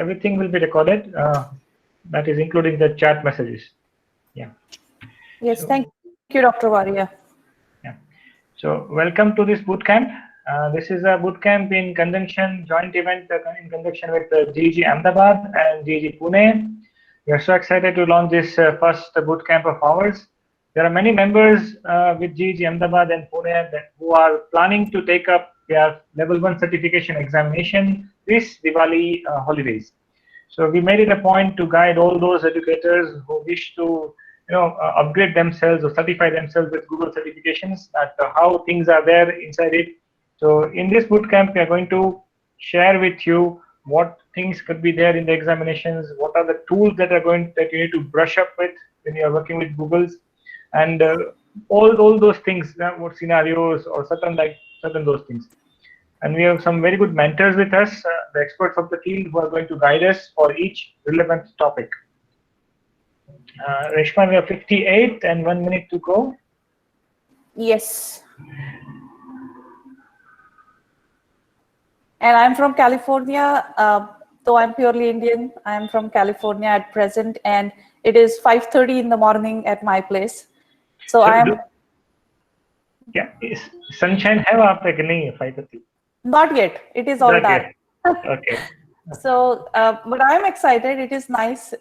everything will be recorded. That is including the chat messages. Yeah. Yes, so, thank you, Dr. Waria. Yeah. So welcome to this bootcamp. This is a bootcamp in conjunction, joint event in conjunction with GEG Ahmedabad and GEG Pune. We are so excited to launch this first bootcamp of ours. There are many members with GEG Ahmedabad and Pune who are planning to take up their level 1 certification examination this Diwali holidays. So we made it a point to guide all those educators who wish to upgrade themselves or certify themselves with Google certifications, that how things are there inside it. So in this bootcamp, we are going to share with you what things could be there in the examinations, what are the tools that you need to brush up with when you are working with Googles, and all those things, what scenarios or certain those things. And we have some very good mentors with us, the experts of the field, who are going to guide us for each relevant topic. Reshma, we have 58 and 1 minute to go. Yes. And I'm from California, though I'm purely Indian. I'm from California at present, and it is 5:30 in the morning at my place. So I am. Yeah, sunshine hai wahan pe ki nahi hai 5:30? Not yet. It is all dark. Okay. So, but I'm excited. It is nice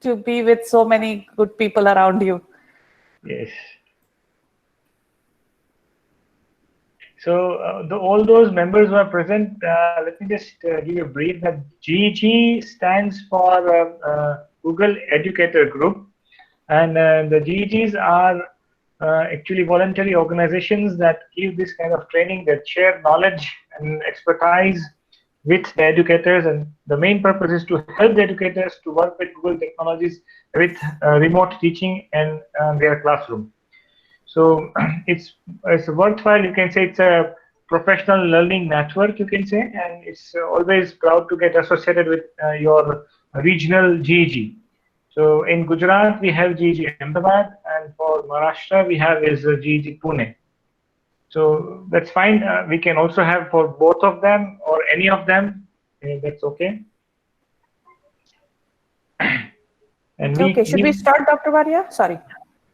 to be with so many good people around you. Yes. So all those members who are present, let me just give you a brief. That GEG stands for Google Educator Group, and the GEGs are actually voluntary organizations that give this kind of training, that share knowledge and expertise with the educators, and the main purpose is to help the educators to work with Google technologies with remote teaching and their classroom. So it's worthwhile. You can say it's a professional learning network, you can say, and it's always proud to get associated with your regional GEG. So in Gujarat, we have GEG Ahmedabad, and for Maharashtra, we have is GEG Pune. So that's fine. We can also have for both of them or any of them. That's okay. And okay, should we start, Dr. Waria? Sorry.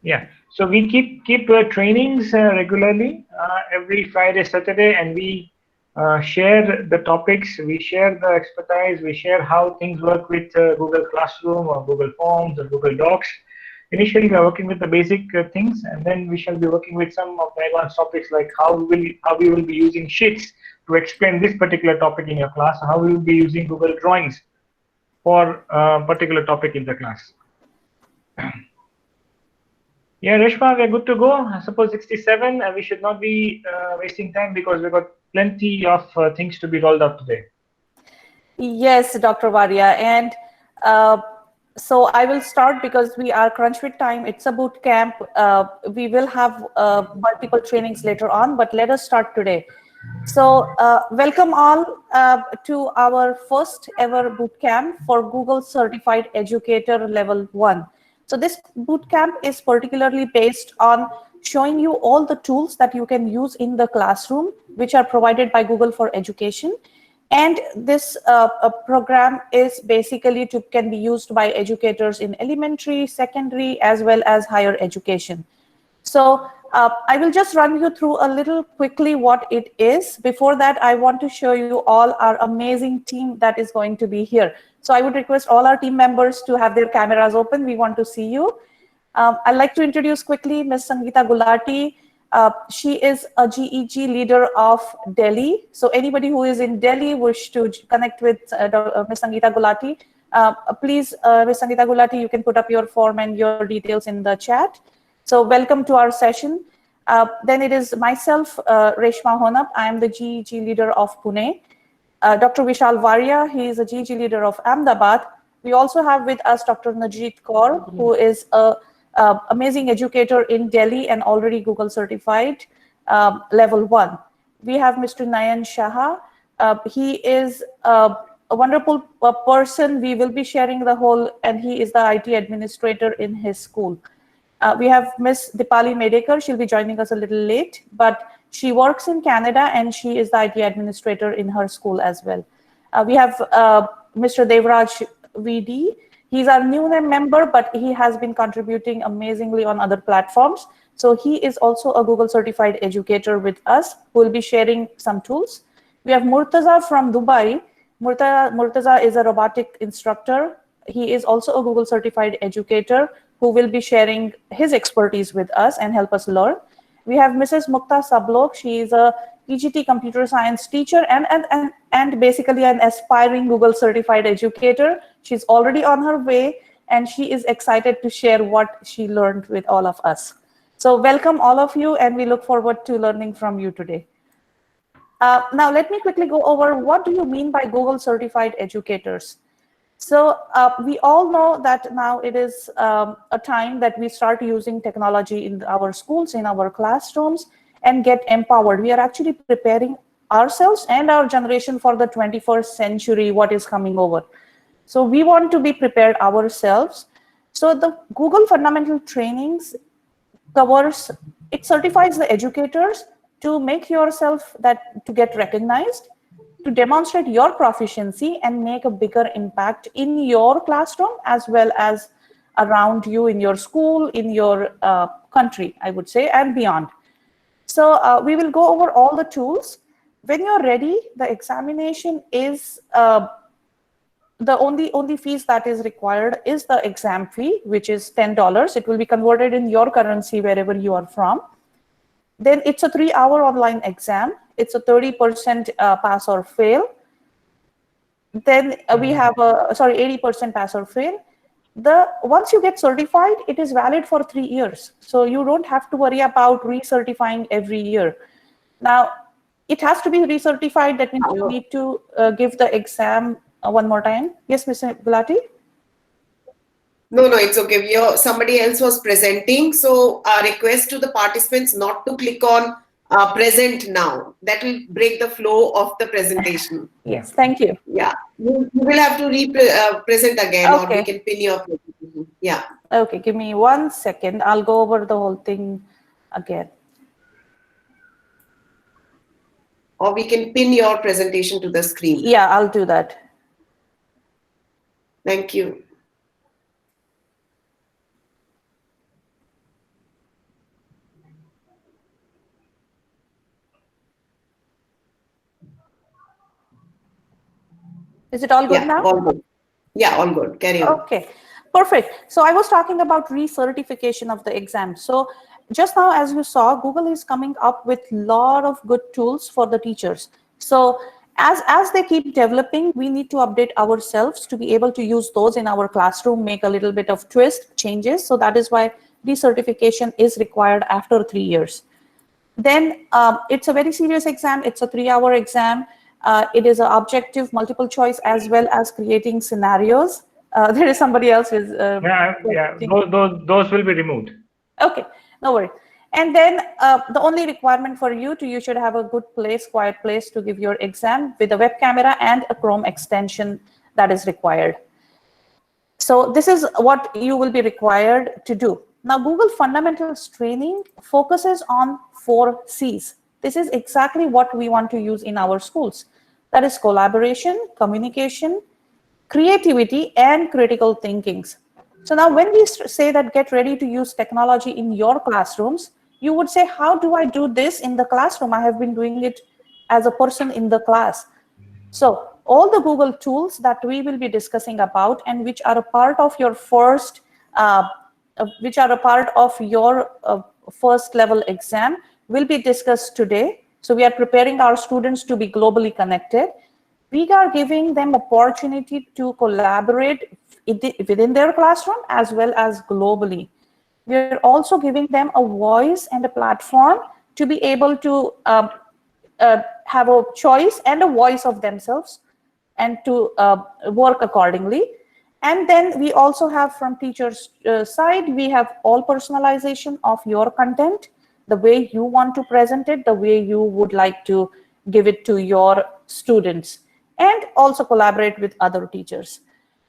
Yeah. So we keep trainings regularly every Friday, Saturday, and we share the topics, we share the expertise, we share how things work with Google Classroom or Google Forms or Google Docs. Initially, we are working with the basic things, and then we shall be working with some of the advanced topics, like how we will be using Sheets to explain this particular topic in your class, how we will be using Google Drawings for a particular topic in the class. Yeah, Reshma, we're good to go. I suppose 67. We should not be wasting time because we've got plenty of things to be rolled out today. Yes, Dr. Waria. And so I will start because we are crunched with time. It's a boot camp. We will have multiple trainings later on, but let us start today. So welcome all to our first ever boot camp for Google Certified Educator Level 1. So this bootcamp is particularly based on showing you all the tools that you can use in the classroom, which are provided by Google for Education. And this program is basically can be used by educators in elementary, secondary, as well as higher education. So I will just run you through a little quickly what it is. Before that, I want to show you all our amazing team that is going to be here. So I would request all our team members to have their cameras open. We want to see you. I'd like to introduce quickly Ms. Sangeeta Gulati. She is a GEG leader of Delhi. So anybody who is in Delhi wish to connect with Ms. Sangeeta Gulati, please, Ms. Sangeeta Gulati, you can put up your form and your details in the chat. So welcome to our session. Then it is myself, Reshma Honap. I am the GEG leader of Pune. Dr. Vishal Waria, he is a GEG leader of Ahmedabad. We also have with us Dr. Najit Kaur, who is an amazing educator in Delhi and already Google certified level 1. We have Mr. Nayan Shaha. He is a wonderful person. We will be sharing the whole, and he is the IT administrator in his school. We have Miss Dipali Medekar. She'll be joining us a little late, but she works in Canada and she is the IT administrator in her school as well. We have Mr. Devraj VD. He's our new member, but he has been contributing amazingly on other platforms. So he is also a Google certified educator with us, who will be sharing some tools. We have Murtaza from Dubai. Murtaza is a robotic instructor. He is also a Google certified educator who will be sharing his expertise with us and help us learn. We have Mrs. Mukta Sablok. She is a PGT computer science teacher and basically an aspiring Google certified educator. She's already on her way and she is excited to share what she learned with all of us. So welcome all of you, and we look forward to learning from you today. Now let me quickly go over what do you mean by Google certified educators. So we all know that now it is a time that we start using technology in our schools, in our classrooms, and get empowered. We are actually preparing ourselves and our generation for the 21st century, what is coming over. So we want to be prepared ourselves. So the Google fundamental trainings covers, it certifies the educators to make yourself to get recognized, to demonstrate your proficiency and make a bigger impact in your classroom as well as around you in your school, in your country, I would say, and beyond. So we will go over all the tools. When you're ready, the examination is the only fees that is required is the exam fee, which is $10. It will be converted in your currency wherever you are from. Then it's a 3-hour online exam. It's a 30% pass or fail. Then we have 80% pass or fail. Once you get certified, it is valid for 3 years. So you don't have to worry about recertifying every year. Now, it has to be recertified. That means you need to give the exam one more time. Yes, Mr. Gulati? No, it's okay. Somebody else was presenting. So our request to the participants not to click on present now. That will break the flow of the presentation. Yes, thank you. Yeah, you will have to present again, Okay. or we can pin your presentation. Yeah. Okay, give me 1 second. I'll go over the whole thing again. Or we can pin your presentation to the screen. Yeah, I'll do that. Thank you. Is it all good now? All good. Yeah, all good. Carry on. Okay, perfect. So I was talking about recertification of the exam. So just now, as you saw, Google is coming up with a lot of good tools for the teachers. So as they keep developing, we need to update ourselves to be able to use those in our classroom, make a little bit of twist changes. So that is why recertification is required after 3 years. Then it's a very serious exam. It's a 3-hour exam. It is an objective multiple choice as well as creating scenarios. There is somebody else with those will be removed. Okay, no worry. And then the only requirement for you should have a good place, quiet place to give your exam with a web camera and a Chrome extension that is required. So this is what you will be required to do. Now, Google Fundamentals Training focuses on 4 C's. This is exactly what we want to use in our schools. That is collaboration, communication, creativity, and critical thinking. So now when we say that get ready to use technology in your classrooms, you would say, how do I do this in the classroom? I have been doing it as a person in the class. So all the Google tools that we will be discussing about and which are a part of your first level exam will be discussed today. So we are preparing our students to be globally connected. We are giving them opportunity to collaborate within their classroom as well as globally. We are also giving them a voice and a platform to be able to have a choice and a voice of themselves and to work accordingly. And then we also have from teachers' side, we have all personalization of your content, the way you want to present it, the way you would like to give it to your students, and also collaborate with other teachers.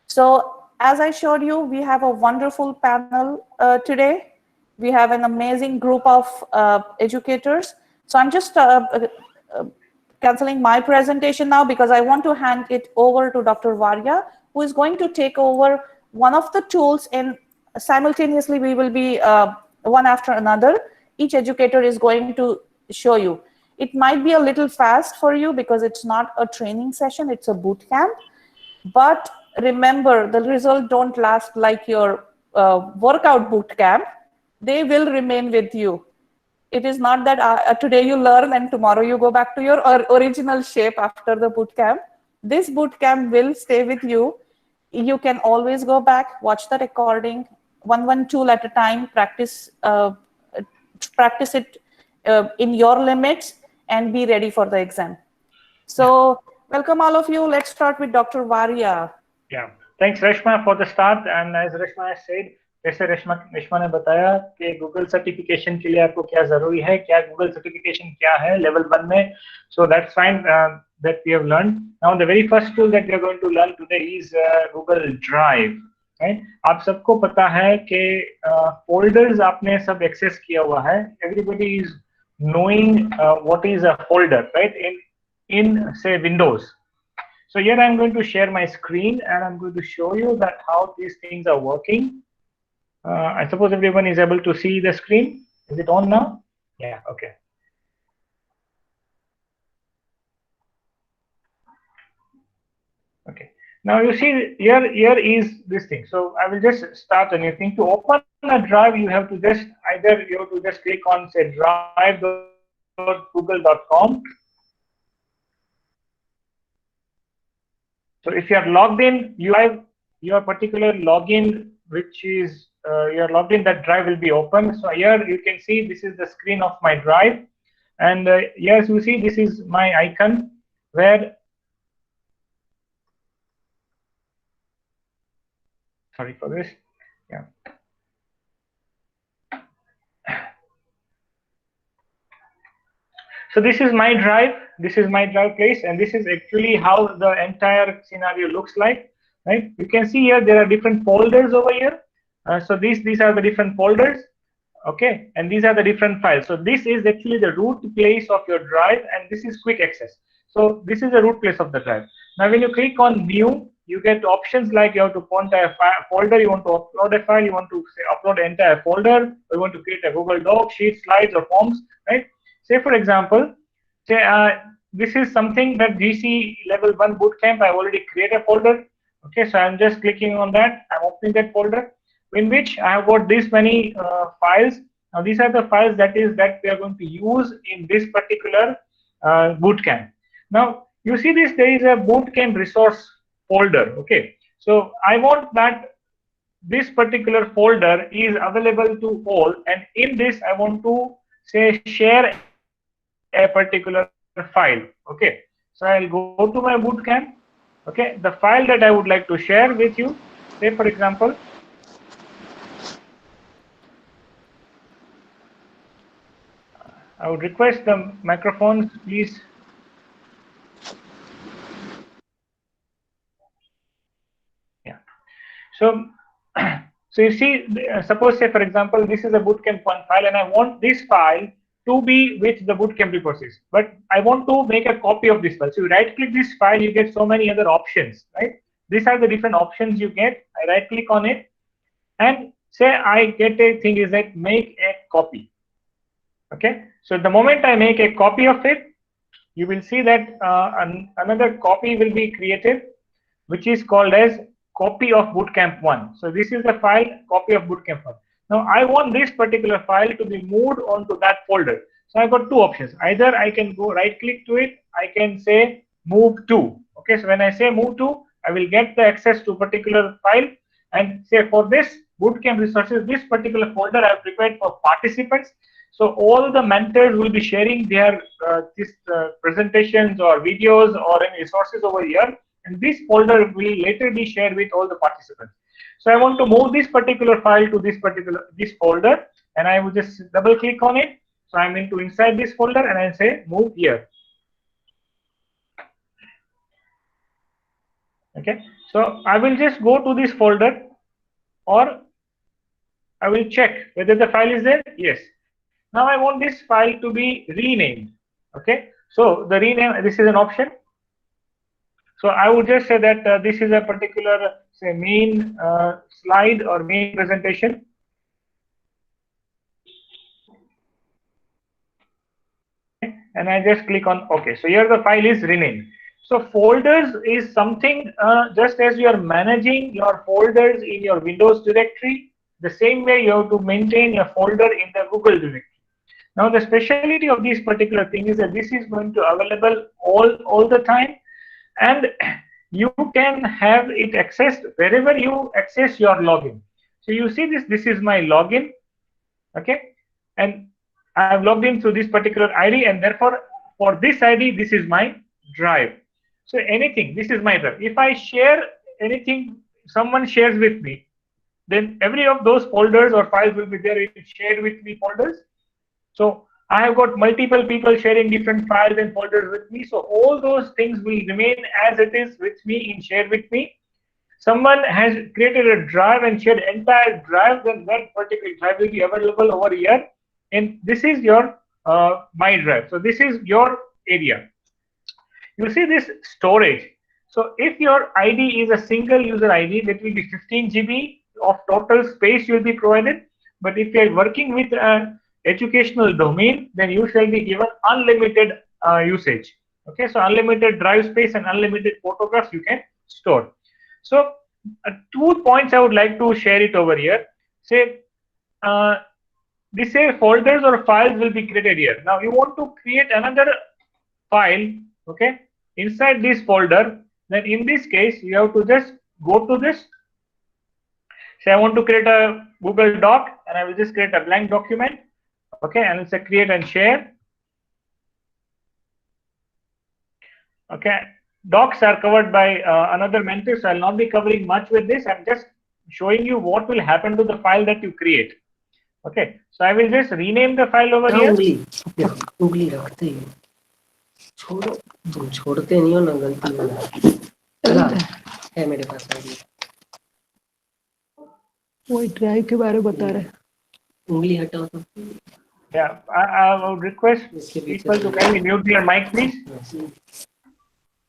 So as I showed you, we have a wonderful panel today. We have an amazing group of educators. So I'm just canceling my presentation now because I want to hand it over to Dr. Varya, who is going to take over one of the tools, and simultaneously we will be one after another. Each educator is going to show you. It might be a little fast for you because it's not a training session, it's a boot camp. But remember, the result don't last like your workout boot camp. They will remain with you. It is not that today you learn and tomorrow you go back to your original shape after the boot camp. This boot camp will stay with you. You can always go back, watch the recording, one tool at a time, practice it in your limits, and be ready for the exam. So welcome all of you. Let's start with Dr. Varya. Yeah, thanks Reshma for the start. And as Reshma has said, जैसे रेशमा ने बताया कि Google certification के लिए आपको क्या जरूरी है, क्या गूगल सर्टिफिकेशन क्या है लेवल 1 में. So that's fine that we have learned. Now the very first tool that we are going to learn today is Google Drive. Right? आप सबको पता है कि folders आपने सब एक्सेस किया हुआ है. Everybody is knowing what is a folder, right? In say Windows. So here I'm going to share my screen and I'm going to show you that how these things are working. I suppose everyone is able to see the screen. Is it on now? Yeah, okay. Okay. Now you see here is this thing. So I will just start a new thing. To open a drive, you have to just click on say drive.google.com. So if you are logged in, you have your particular login, which is you are logged in, that drive will be open. So here you can see this is the screen of my drive, and yes, you see this is my icon where, sorry for this, yeah. So this is my drive. This is my drive place, and this is actually how the entire scenario looks like. Right? You can see here there are different folders over here. So these are the different folders. Okay, and these are the different files. So this is actually the root place of your drive, and this is quick access. So this is the root place of the drive. Now when you click on new, you get options like you have to point a folder, you want to upload a file, you want to say upload an entire folder, or you want to create a Google Doc, sheet, slides, or forms, right? Say for example, say this is something that GC level 1 bootcamp, I already created a folder. Okay, so I'm just clicking on that, I'm opening that folder, in which I have got this many files. Now these are the files that we are going to use in this particular bootcamp. Now you see this, there is a bootcamp resource folder. Okay, so I want that this particular folder is available to all, and in this I want to say share a particular file. Okay, so I'll go to my bootcamp. Okay, the file that I would like to share with you, say for example, I would request the microphones, please. Yeah. So you see, suppose say for example, this is a bootcamp 1 file, and I want this file to be with the bootcamp repositories, but I want to make a copy of this file. So you right click this file, you get so many other options, right? These are the different options you get. I right click on it, and say I get a thing is that make a copy. Okay, so the moment I make a copy of it, you will see that another copy will be created, which is called as copy of bootcamp 1. So this is the file copy of bootcamp 1. Now I want this particular file to be moved onto that folder. So I've got two options. Either I can go right click to it, I can say move to. Okay, so when I say move to, I will get the access to particular file, and say for this bootcamp resources, this particular folder I have prepared for participants. So all the mentors will be sharing their presentations or videos or any resources over here, and this folder will later be shared with all the participants. So I want to move this particular file to this folder, and I will just double click on it. So I'm inside this folder, and I say move here. Okay, so I will just go to this folder, or I will check whether the file is there. Yes. Now I want this file to be renamed. Okay, So the rename, this is an option. So I would just say that this is a particular, say, main slide or main presentation. And I just click on OK. So here the file is renamed. So folders is something, just as you are managing your folders in your Windows directory, the same way you have to maintain a folder in the Google directory. Now the speciality of this particular thing is that this is going to available all the time, and you can have it accessed wherever you access your login. So you see this is my login, okay, and I have logged in through this particular ID, and therefore for this ID this is my drive. So anything, this is my drive. If I share anything someone shares with me, then every of those folders or files will be there in shared with me folders. So I have got multiple people sharing different files and folders with me. So all those things will remain as it is with me in shared with me. Someone has created a drive and shared entire drive, then that particular drive will be available over here. And this is your my drive. So this is your area. You see this storage. So if your ID is a single user ID, that will be 15 GB of total space you will be provided. But if you are working with an educational domain, then you shall be given unlimited usage. Okay, so unlimited drive space and unlimited photographs you can store. So 2 points I would like to share it over here. Say this say folders or files will be created here. Now you want to create another file, okay, inside this folder. Then in this case you have to just go to this. Say I want to create a Google Doc, and I will just create a blank document, okay, and it's a create and share. Okay, docs are covered by another mentor, so I'll not be covering much with this. I'm just showing you what will happen to the file that you create. Okay, so I will just rename the file over here. उंगली रखते ही छोड़ो, तुम छोड़ते नहीं हो ना, गलती हो है मेरे पास आईडी। वही ड्राइव के बारे में बता रहे। उंगली हटाओ तो। Yeah, I would request people to kindly mute their mic, please.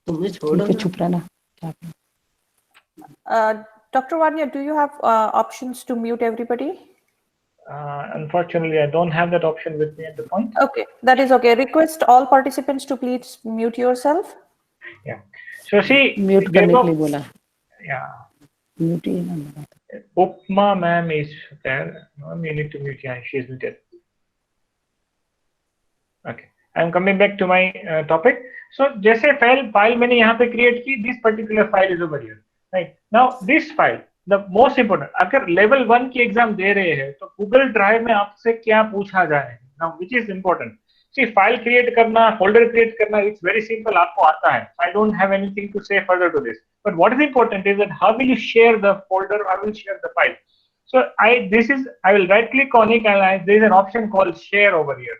तुमने छोड़ो ना। चुप रहना। Dr. Vanya, do you have options to mute everybody? Unfortunately, I don't have that option with me at the point. Okay, that is okay. Request all participants to please mute yourself. Yeah. So see, mute करने के लिए बोला। Yeah. Mute ही ना। Upma ma'am is there. No, you need to mute. Yeah, she is muted. Okay. I'm coming back to my topic. So जैसे file मैंने यहाँ पे create की, this particular file is over here. Right. Now this file, the most important, अगर level 1 की exam दे रहे हैं तो Google Drive में आपसे क्या पूछा जाए? Now which is important? See, file create करना, folder create करना, it's very simple, आपको आता है. I don't have anything to say further to this. But what is important is that how will you share the folder? How will you share the file? So I will right click on it, and there is an option called share over here.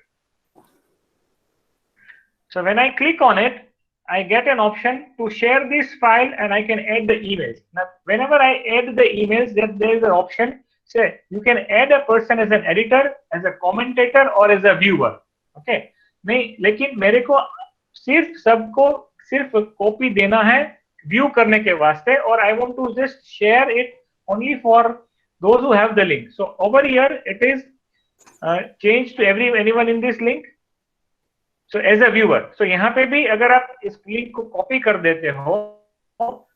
So when I click on it, I get an option to share this file, and I can add the emails. Now, whenever I add the emails, there is an option. Say you can add a person as an editor, as a commentator, or as a viewer. Okay. नहीं, लेकिन मेरे को सिर्फ सबको सिर्फ copy देना है view करने के वास्ते, और I want to just share it only for those who have the link. So over here it is changed to anyone in this link. So as a viewer, so यहाँ पे भी अगर आप इस लिंक को कॉपी कर देते हो,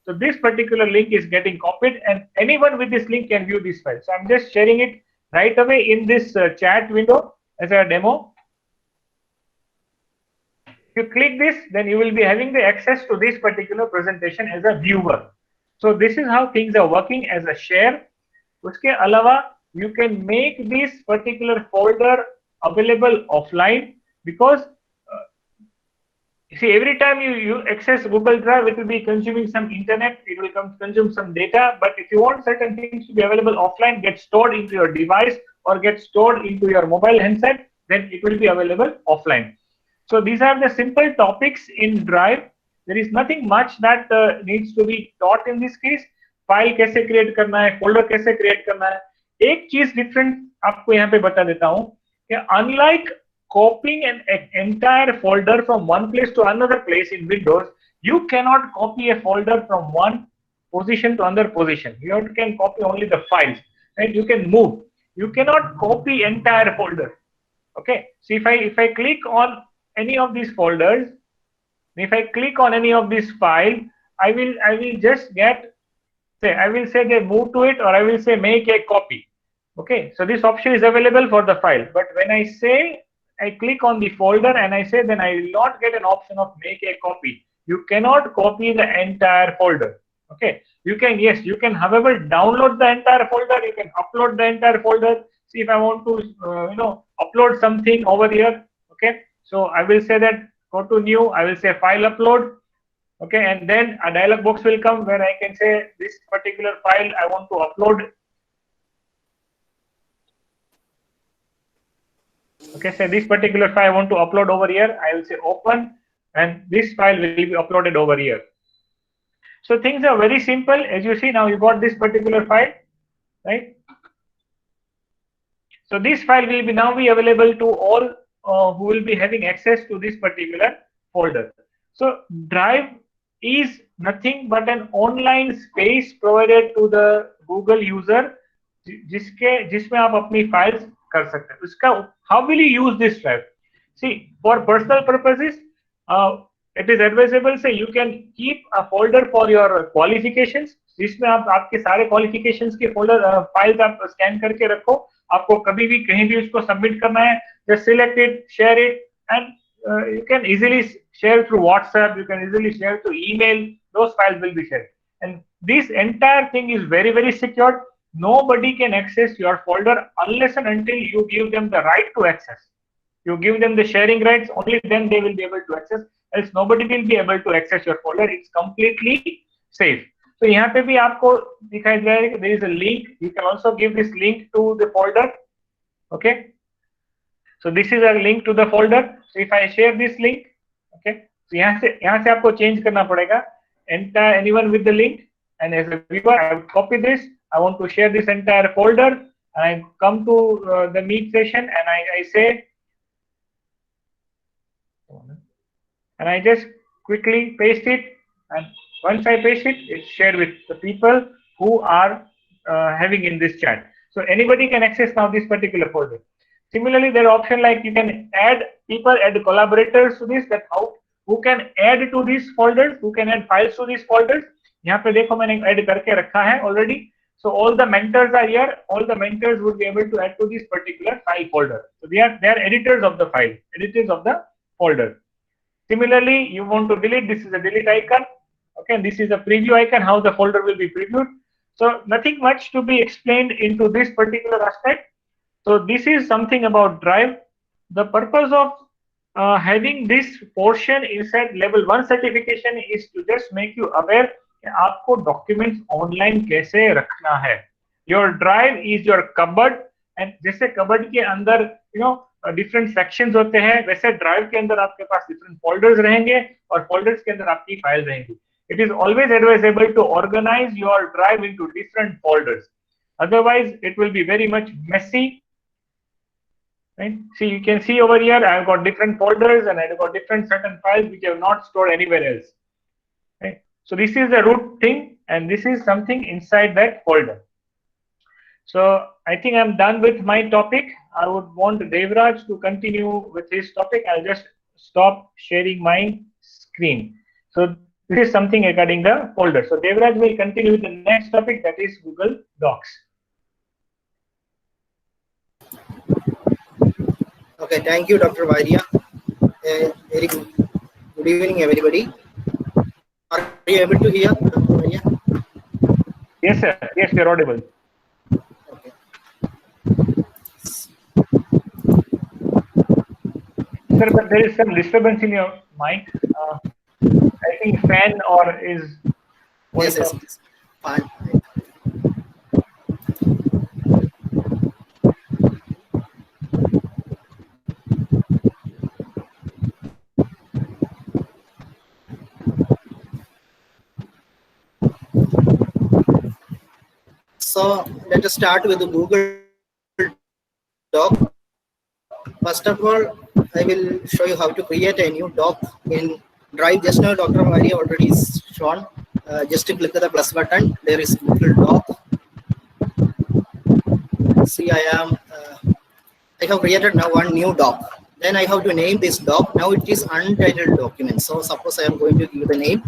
so this particular link is getting copied, and anyone with this link can view this file. So I'm just sharing it right away in this chat window as a demo. If you click this, then you will be having the access to this particular presentation as a viewer. So this is how things are working as a share. उसके अलावा you can make this particular folder available offline, because see, every time you access Google Drive, it will be consuming some internet, it will consume some data. But if you want certain things to be available offline, get stored into your device or get stored into your mobile handset, then it will be available offline. So these are the simple topics in Drive. There is nothing much that needs to be taught in this case. File कैसे create करना है, folder कैसे create करना है. एक चीज different आपको यहाँ पे बता देता हूँ कि unlike copying an entire folder from one place to another place in Windows, you cannot copy a folder from one position to another position. You can copy only the files, right? You can move. You cannot copy entire folder. Okay. So if I click on any of these folders, if I click on any of this file, I will just get, say, I will say they move to it, or I will say make a copy. Okay, so this option is available for the file, but when I say I click on the folder and I say, then I will not get an option of make a copy. You cannot copy the entire folder. Okay, you can, yes, you can, however, download the entire folder. You can upload the entire folder. See, if I want to upload something over here. Okay, so I will say that go to new, I will say file upload. Okay, and then a dialog box will come where I can say this particular file I want to upload. Okay, so this particular file I want to upload over here. I will say open, and this file will be uploaded over here. So things are very simple. As you see now, you got this particular file, right? So this file will be now be available to all who will be having access to this particular folder. So Drive is nothing but an online space provided to the Google user, जिसमें आप अपनी files कर सकते हैं. उसका, how will you use this drive? See, for personal purposes, it is advisable, say you can keep a folder for your qualifications, जिसमें आप आपके सारे qualifications के folder files आप scan करके रखो. आपको कभी भी कहीं भी उसको submit करना है, just select it, share it, and you can easily share through WhatsApp. You can easily share through email. Those files will be shared, and this entire thing is very, very secured. Nobody can access your folder unless and until you give them the right to access. You give them the sharing rights, only then they will be able to access. Else nobody will be able to access your folder. It's completely safe. So यहाँ पे भी आपको दिखाई दे रहा है कि there is a link. You can also give this link to the folder. Okay. So this is a link to the folder. So if I share this link, okay. So यहाँ से आपको change करना पड़ेगा. Enter anyone with the link, and as a viewer, I will copy this. I want to share this entire folder, and I come to the Meet session, and I say, and I just quickly paste it, and once I paste it, it's shared with the people who are having in this chat. So anybody can access now this particular folder. Similarly, there are options like you can add people, add collaborators to this, that who can add to these folders, who can add files to these folders. यहाँ पे देखो मैंने add करके रखा है already. So all the mentors are here. All the mentors would be able to add to this particular file folder. So they are editors of the file, editors of the folder. Similarly, you want to delete. This is a delete icon. Okay, this is a preview icon. How the folder will be previewed. So nothing much to be explained into this particular aspect. So this is something about Drive. The purpose of having this portion inside level 1 certification is to just make you aware कि आपको documents online कैसे रखना है. Your Drive is your cupboard, and जैसे cupboard के अंदर different sections होते हैं, वैसे Drive के अंदर आपके पास different folders रहेंगे और folders के अंदर आपकी file रहेंगी. It is always advisable to organize your Drive into different folders. Otherwise, it will be very much messy. Right? See, you can see over here, I've got different folders and I've got different certain files which I have not stored anywhere else. Right? So this is the root thing, and this is something inside that folder. So I think I'm done with my topic. I would want Devraj to continue with his topic. I'll just stop sharing my screen. So this is something regarding the folder. So Devraj will continue with the next topic, that is Google Docs. Okay, thank you, Dr. Vaidya. Very good. Good evening, everybody. Are you able to hear, Dr. Vaidya? Yes, sir. Yes, you're audible. Okay. Sir, but there is some disturbance in your mic. I think fan or is. Yes. Fine. So let us start with the Google Doc. First of all, I will show you how to create a new doc in Drive. Just now, Dr. Varia already is shown. Just to click the plus button, there is Google Doc. See, I have created now one new doc. Then I have to name this doc. Now it is untitled document. So suppose I am going to give the name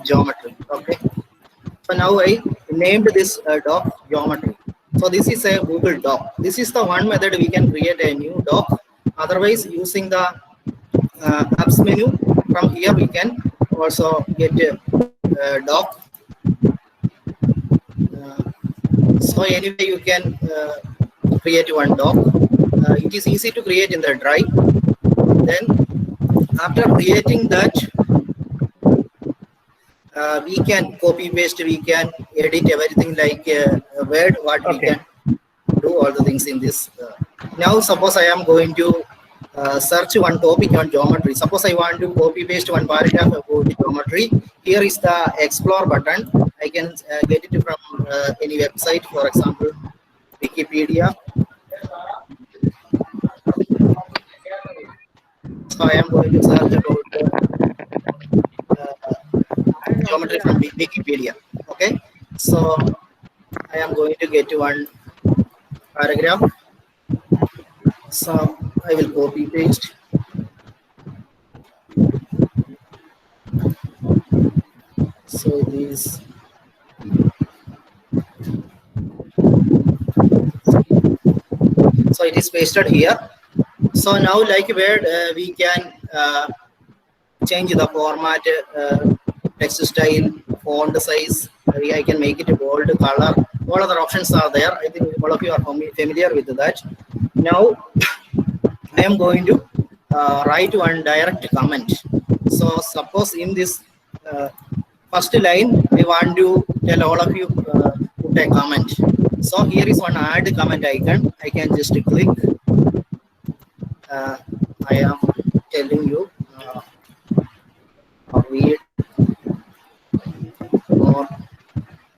geometry. Okay. So now I named this doc geometry. So this is a Google Doc. This is the one method we can create a new doc. Otherwise, using the apps menu, from here we can also get a doc. So anyway, you can create one doc. It is easy to create in the Drive. Then after creating that, we can copy paste, we can edit everything like Word, what we can do all the things in this. Now suppose I am going to search one topic on geometry. Suppose I want to copy paste one paragraph about geometry. Here is the explore button. I can get it from any website, for example, Wikipedia. So I am going to search about geometry from Wikipedia. Okay, so I am going to get one paragraph. So I will copy paste. So this. So it is pasted here. So now, like where we can change the format, text style, font size. I can make it bold, color. All other options are there. I think all of you are familiar with that. Now I am going to write one direct comment. So suppose in this first line, I want to tell all of you put a comment. So here is one add comment icon. I can just click. I am telling you read or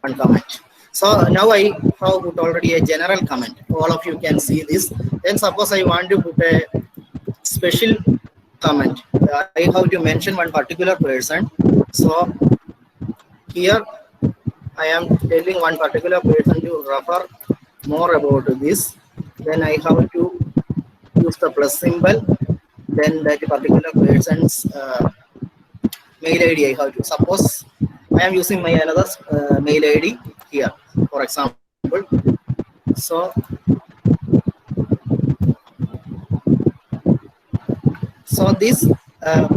one comment. So now I have put already a general comment. All of you can see this. Then suppose I want to put a special comment. I have to mention one particular person. So here I am telling one particular person to refer more about this. Then I have to use the plus symbol. Then that particular person's mail ID I have to. Suppose I am using my another mail ID here, for example. So this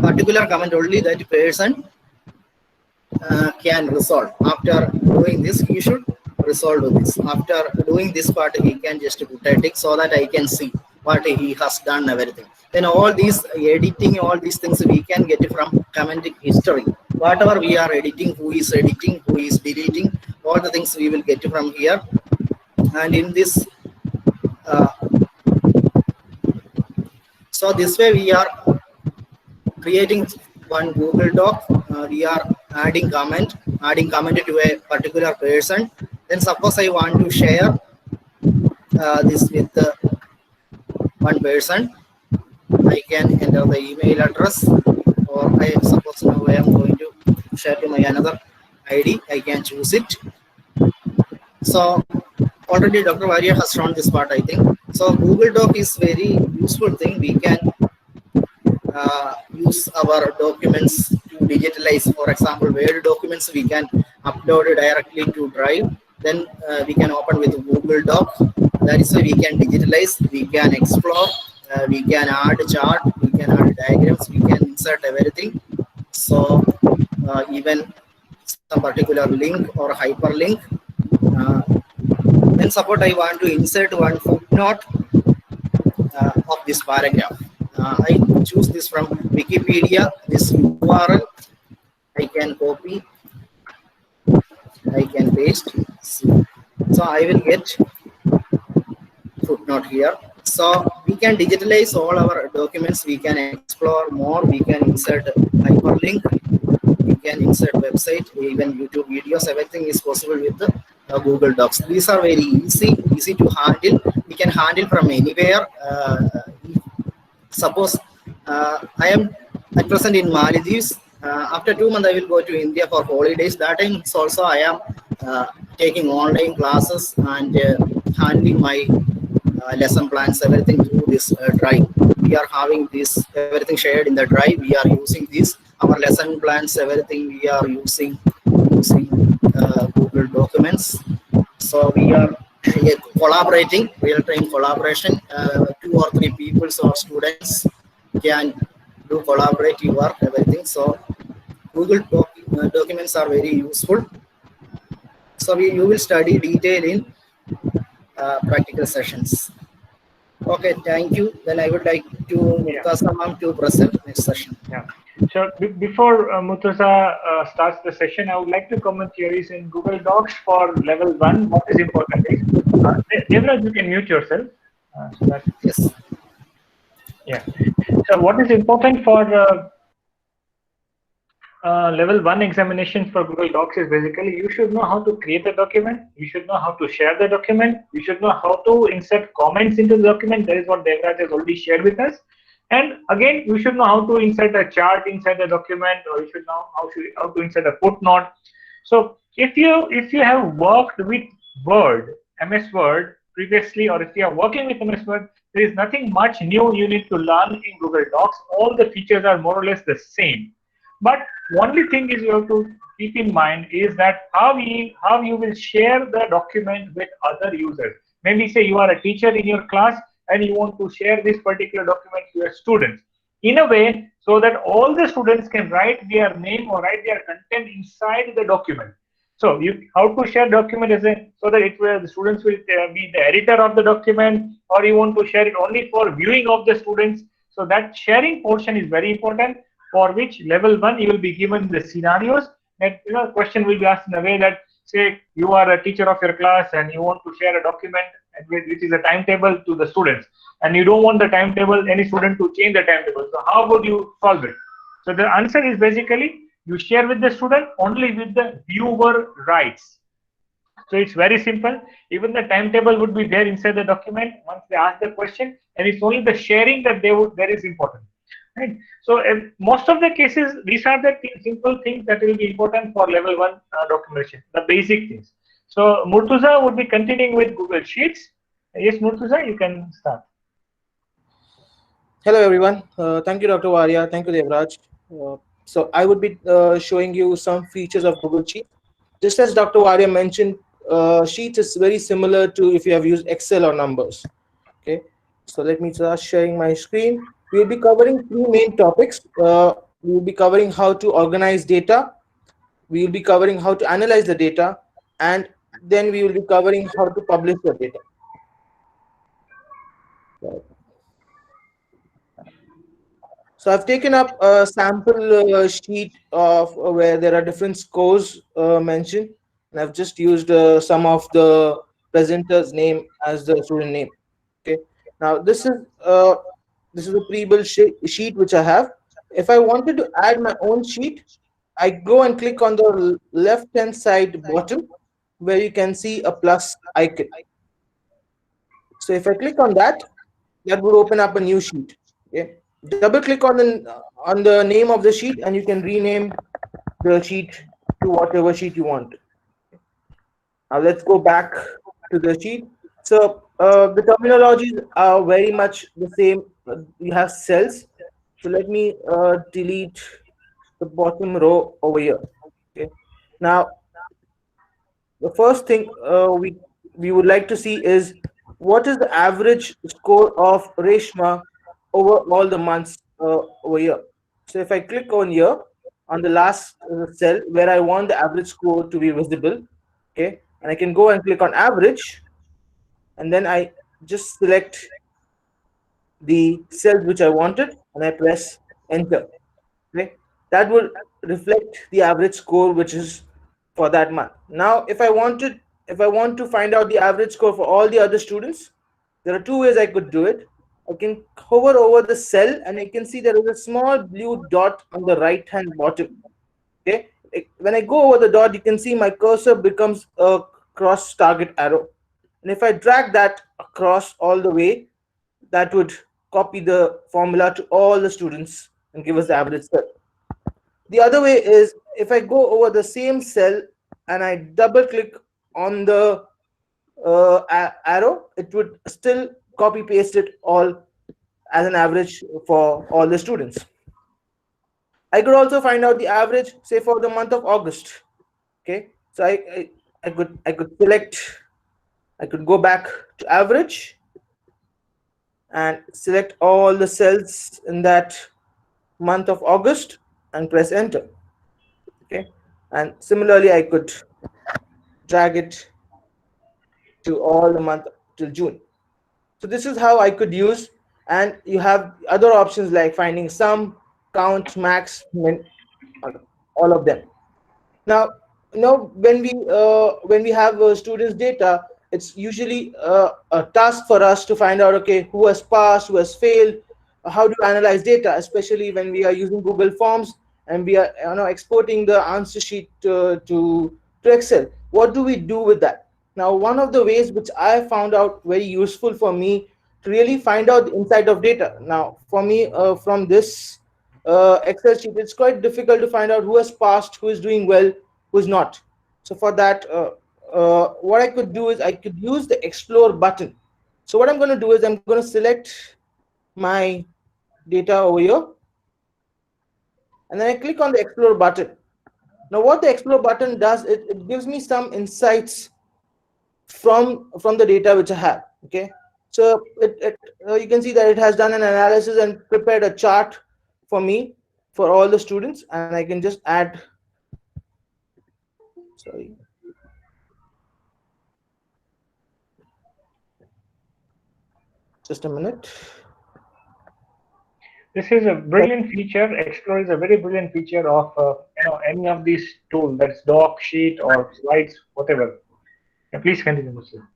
particular comment only that person can resolve. After doing this, he should resolve this. After doing this part, he can just put a tick so that I can see what he has done, everything. Then all these editing, all these things we can get from comment history. Whatever we are editing, who is deleting, all the things we will get from here. And in this, so this way we are creating one Google Doc. We are adding comment to a particular person. Then suppose I want to share this with one person. I can enter the email address, or I suppose now I am going to share to my another ID. I can choose it. So already Dr. Varia has shown this part, I think. So Google Doc is very useful thing. We can use our documents to digitalize. For example, Word documents we can upload directly to Drive. Then we can open with Google Doc. That is why we can digitalize, we can explore, we can add chart, we can add diagrams, we can insert everything. So even some particular link or hyperlink. Then suppose I want to insert one footnote of this paragraph. I choose this from Wikipedia, this URL. I can copy, I can paste. So I will get footnote here. So we can digitalize all our documents. We can explore more. We can insert hyperlink. We can insert website, even YouTube videos. Everything is possible with the Google Docs. These are very easy to handle. We can handle from anywhere. suppose I am at present in Maldives. After 2 months, I will go to India for holidays. That time also I am taking online classes and handling my lesson plans, everything through this drive. We are having this everything shared in the drive. We are using this our lesson plans, everything we are using Google Documents. So we are collaborating, real-time collaboration. 2 or 3 people or students can do collaborative work, everything. So Google documents are very useful. So you will study detail in practical sessions. Okay, thank you. Then I would like to Murtaza ma'am to present next session. Yeah. So before Murtaza starts the session, I would like to comment here is in Google Docs for level 1, what is important is, Devraj, you can mute yourself. So that, Yes. yeah. So what is important for level 1 examinations for Google Docs is basically you should know how to create a document, you should know how to share the document, you should know how to insert comments into the document. That is what Devraj has already shared with us. And again, you should know how to insert a chart inside the document, or you should know how to insert a footnote. So if you have worked with Word, MS Word previously, or if you are working with MS Word, there is nothing much new you need to learn in Google Docs. All the features are more or less the same. But only thing is you have to keep in mind is that how you will share the document with other users. Maybe say you are a teacher in your class and you want to share this particular document to your students in a way so that all the students can write their name or write their content inside the document. So how to share document is so that the students will be the editor of the document, or you want to share it only for viewing of the students. So that sharing portion is very important, for which level 1 you will be given the scenarios, and question will be asked in a way that, say you are a teacher of your class and you want to share a document which is a timetable to the students, and you don't want the timetable, any student to change the timetable. So how would you solve it? So the answer is basically you share with the student only with the viewer rights. So it's very simple. Even the timetable would be there inside the document once they ask the question, and it's only the sharing that there is important. Right. So most of the cases, these are the simple things that will be important for level 1 documentation, the basic things. So Murtuza would be continuing with Google Sheets. Yes, Murtuza, you can start. Hello, everyone. Thank you, Dr. Varia. Thank you, Devraj. So I would be showing you some features of Google Sheets. Just as Dr. Varia mentioned, Sheets is very similar to if you have used Excel or numbers. Okay. So let me start sharing my screen. We will be covering 3 main topics. We will be covering how to organize data. We will be covering how to analyze the data, and then we will be covering how to publish the data. So I've taken up a sample sheet of where there are different scores mentioned, and I've just used some of the presenter's name as the student name. Okay. Now this is a pre-built sheet which I have. If I wanted to add my own sheet, I go and click on the left-hand side bottom where you can see a plus icon. So if I click on that, that would open up a new sheet. Okay. Double click on the name of the sheet, and you can rename the sheet to whatever sheet you want. Now let's go back to the sheet. So the terminologies are very much the same. You have cells. So let me delete the bottom row over here. Okay. Now the first thing we would like to see is what is the average score of Reshma over all the months over here. So if I click on here on the last cell where I want the average score to be visible, okay, and I can go and click on average, and then I just select the cells which I wanted, and I press enter. Okay, that will reflect the average score which is for that month. Now if I want to find out the average score for all the other students, there are 2 ways I could do it. I can hover over the cell, and you can see there is a small blue dot on the right hand bottom. Okay, when I go over the dot, you can see my cursor becomes a cross target arrow, and if I drag that across all the way, that would copy the formula to all the students and give us the average cell. The other way is if I go over the same cell and I double click on the arrow, it would still copy paste it all as an average for all the students. I could also find out the average, say for the month of August. Okay, so I could select, I could go back to average and select all the cells in that month of August and press enter. Okay, and similarly I could drag it to all the month till June. So this is how I could use, and you have other options like finding sum, count, max, min, all of them. Now, when we have students' data, it's usually a task for us to find out, okay, who has passed, who has failed, how to analyze data, especially when we are using Google Forms and we are exporting the answer sheet to Excel. What do we do with that? Now, one of the ways which I found out very useful for me to really find out the inside of data. Now, for me, from this Excel sheet, it's quite difficult to find out who has passed, who is doing well, who is not. So for that, what I could do is I could use the Explore button. So what I'm going to do is I'm going to select my data over here, and then I click on the Explore button. Now, what the Explore button does, it gives me some insights from the data which I have. Okay, so you can see that it has done an analysis and prepared a chart for me for all the students, and I can just add. Sorry. Just a minute. This is a brilliant feature. Explore is a very brilliant feature of any of these tools. That's doc, sheet, or slides, whatever. Please continue, Muslim.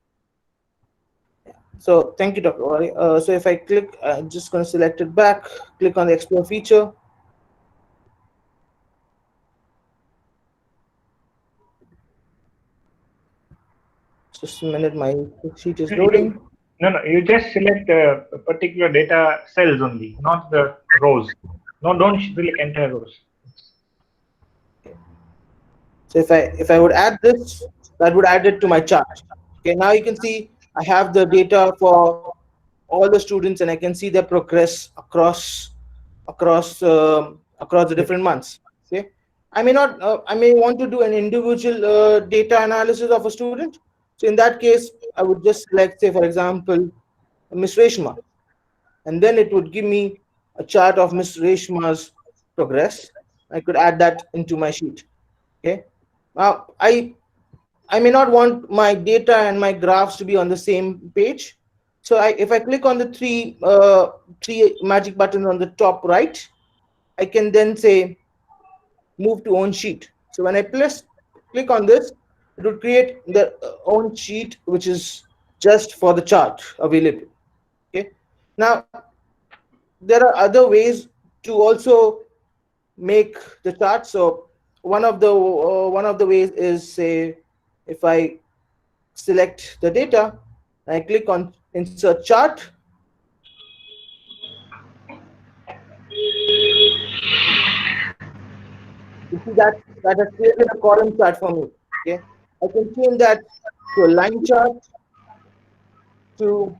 So thank you, Dr. Wari. So if I click, I'm just going to select it back, click on the Explore feature. Just a minute, my sheet is loading. No, you just select particular data cells only, not the rows. No, don't select entire rows. So if I would add this, that would add it to my chart. Okay, now you can see I have the data for all the students, and I can see their progress across the different months. Okay, I may want to do an individual data analysis of a student. So in that case, I would just select, say for example, Miss Reshma, and then it would give me a chart of Miss Reshma's progress. I could add that into my sheet. Okay, now I may not want my data and my graphs to be on the same page. So if I click on the three magic buttons on the top right, I can then say move to own sheet. So when I click on this, it will create the own sheet, which is just for the chart available. Okay. Now there are other ways to also make the chart. So one of the ways is, say, if I select the data, I click on insert chart. You see that has created a column chart for me. Okay, I can change that to a line chart, to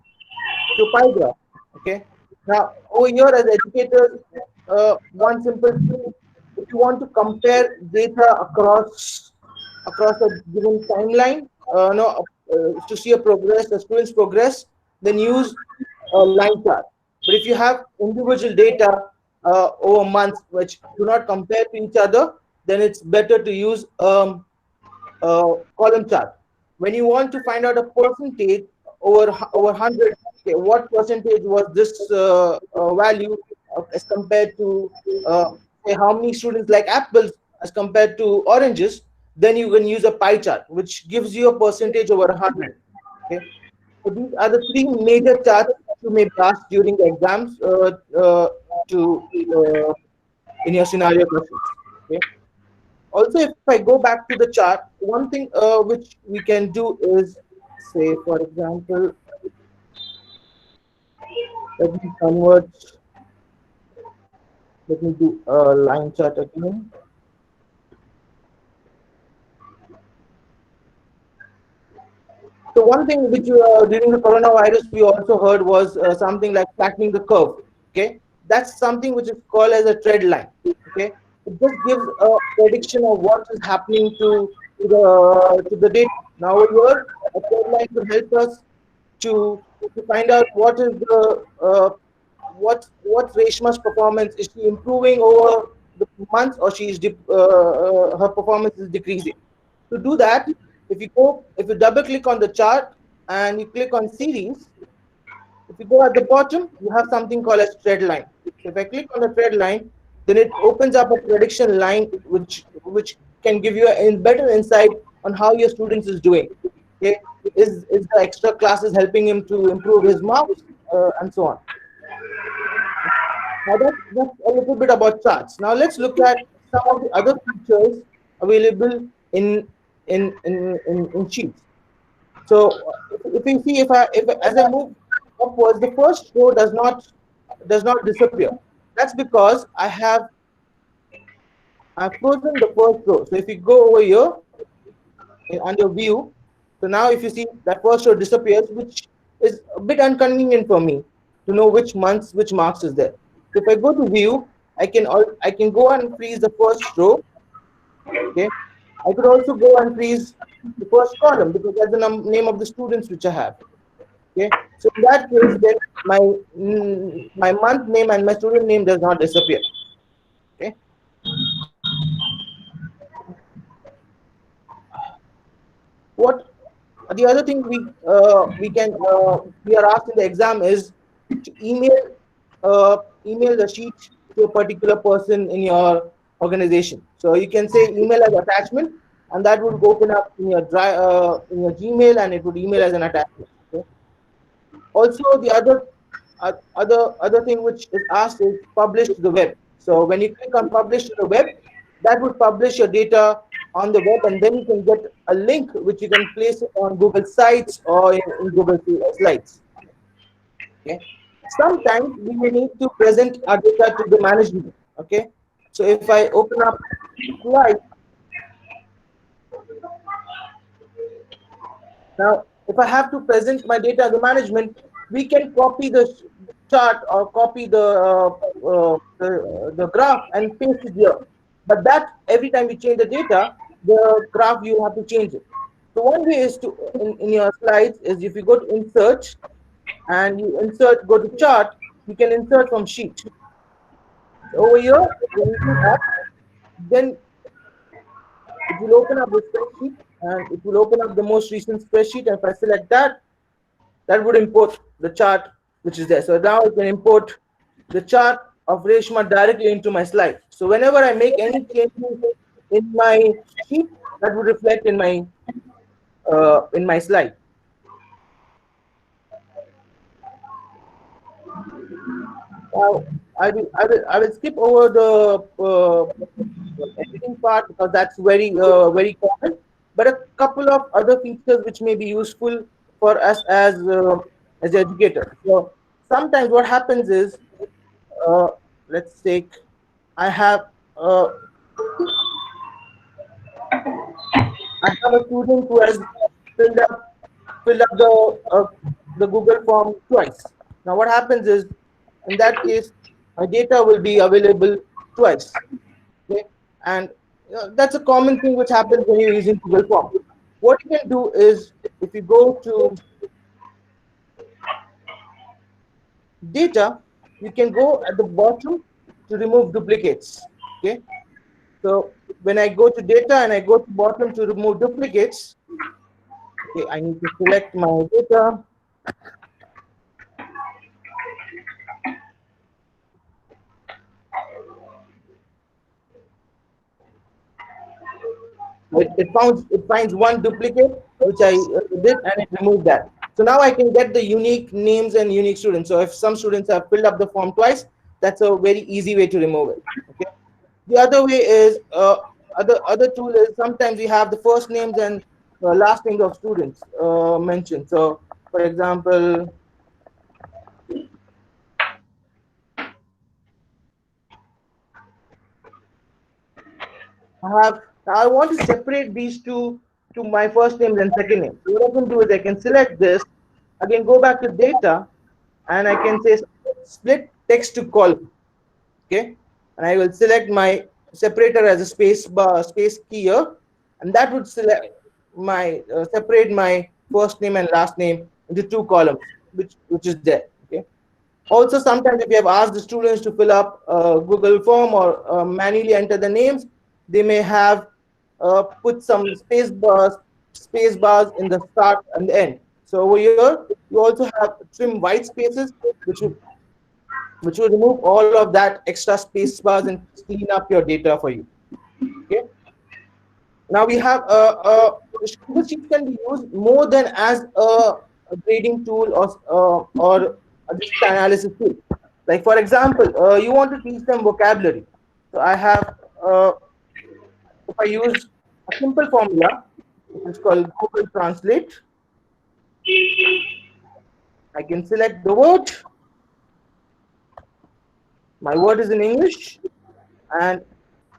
pie graph. Okay, now over here as educators, one simple thing: if you want to compare data across a given timeline, to see a student's progress, then use a line chart. But if you have individual data over months which do not compare to each other, then it's better to use column chart. When you want to find out a percentage over 100, okay, what percentage was this value as compared to say how many students like apples as compared to oranges, then you can use a pie chart, which gives you a percentage over 100. Okay, so these are the three major charts you may pass during the exams in your scenario questions. Okay. Also, if I go back to the chart, one thing which we can do is, say, for example, Let me convert. Let me do a line chart again. So one thing which during the coronavirus we also heard was something like flattening the curve. Okay, that's something which is called as a trend line. Okay, it just gives a prediction of what is happening to the data. Now here, a trend line will help us to find out what is the what Reshma's performance, is she improving over the months, or her performance is decreasing. To do that, if you double click on the chart and you click on series, if you go at the bottom, you have something called as trend line. So if I click on the trend line, then it opens up a prediction line which can give you a better insight on how your students is doing. Okay, is the extra classes helping him to improve his marks, and so on. Now that's a little bit about charts. Now let's look at some of the other features available in Sheets. So if you see, if as I move upwards, the first row does not disappear. That's because I've frozen the first row. So if you go over here under view, so now if you see that first row disappears, which is a bit inconvenient for me to know which months, which marks is there. So if I go to view, I can go and freeze the first row. Okay, I could also go and freeze the first column because that's the name of the students which I have. Okay, so in that case, then my month name and my student name does not disappear. Okay. What the other thing we are asked in the exam is to email the sheet to a particular person in your organization. So you can say email as attachment, and that would open up in your Gmail, and it would email as an attachment. Okay? Also, the other thing which is asked is publish to the web. So when you click on publish to the web, that would publish your data on the web, and then you can get a link which you can place on Google Sites or in Google Slides. Okay. Sometimes we may need to present our data to the management. Okay. So if I open up Slide, now if I have to present my data to the management, we can copy the chart or copy the graph and paste it here. But that every time you change the data, the graph you have to change it. So one way is to in your slides is if you go to insert and you go to chart, you can insert from sheet. Over here, when you do that, then it will open up the spreadsheet and it will open up the most recent spreadsheet. And if I select that, that would import the chart which is there. So now I can import the chart of Reshma directly into my slide. So whenever I make any changes in my sheet, that would reflect in my slide. Now I will skip over the editing part because that's very common. But a couple of other features which may be useful for us as educators. So sometimes what happens is, let's take, I have a student who has filled up the Google form twice. Now what happens is, in that case, my data will be available twice. Okay, and that's a common thing which happens when you're using Google form. What you can do is, if you go to data, you can go at the bottom to remove duplicates. Okay, so when I go to data and I go to bottom to remove duplicates, okay, I need to select my data. It finds one duplicate which I did, and it removed that. So now I can get the unique names and unique students. So if some students have filled up the form twice, that's a very easy way to remove it. Okay. The other way is other tool is sometimes we have the first names and last names of students mentioned. So for example, I want to separate these two to my first name and second name. So what I can do is I can select this. I can go back to data, and I can say split text to column. Okay, and I will select my separator as a space bar, space key here, and that would select my separate my first name and last name into two columns, which is there. Okay. Also, sometimes if you have asked the students to fill up a Google form or manually enter the names, they may have put some space bars in the start and the end. So over here, you also have trim white spaces, which will remove all of that extra space bars and clean up your data for you. Okay. Now we have Google Sheets can be used more than as a grading tool or a data analysis tool. Like for example, you want to teach them vocabulary. So I have if I use a simple formula, which is called Google Translate, I can select the word. My word is in English, and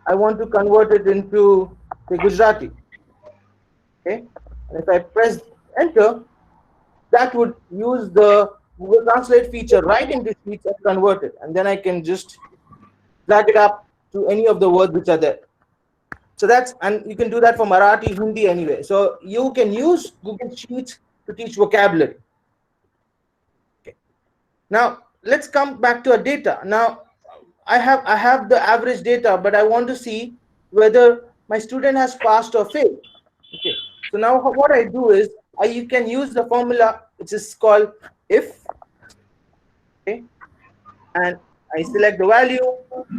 I want to convert it into the Gujarati. Okay, and if I press enter, that would use the Google Translate feature right into Sheets and convert it, and then I can just drag it up to any of the words which are there. So and you can do that for Marathi, Hindi, anyway. So you can use Google Sheets to teach vocabulary. Okay. Now let's come back to our data. Now I have the average data, but I want to see whether my student has passed or failed. Okay. So now what I do is you can use the formula which is called if. Okay. And I select the value.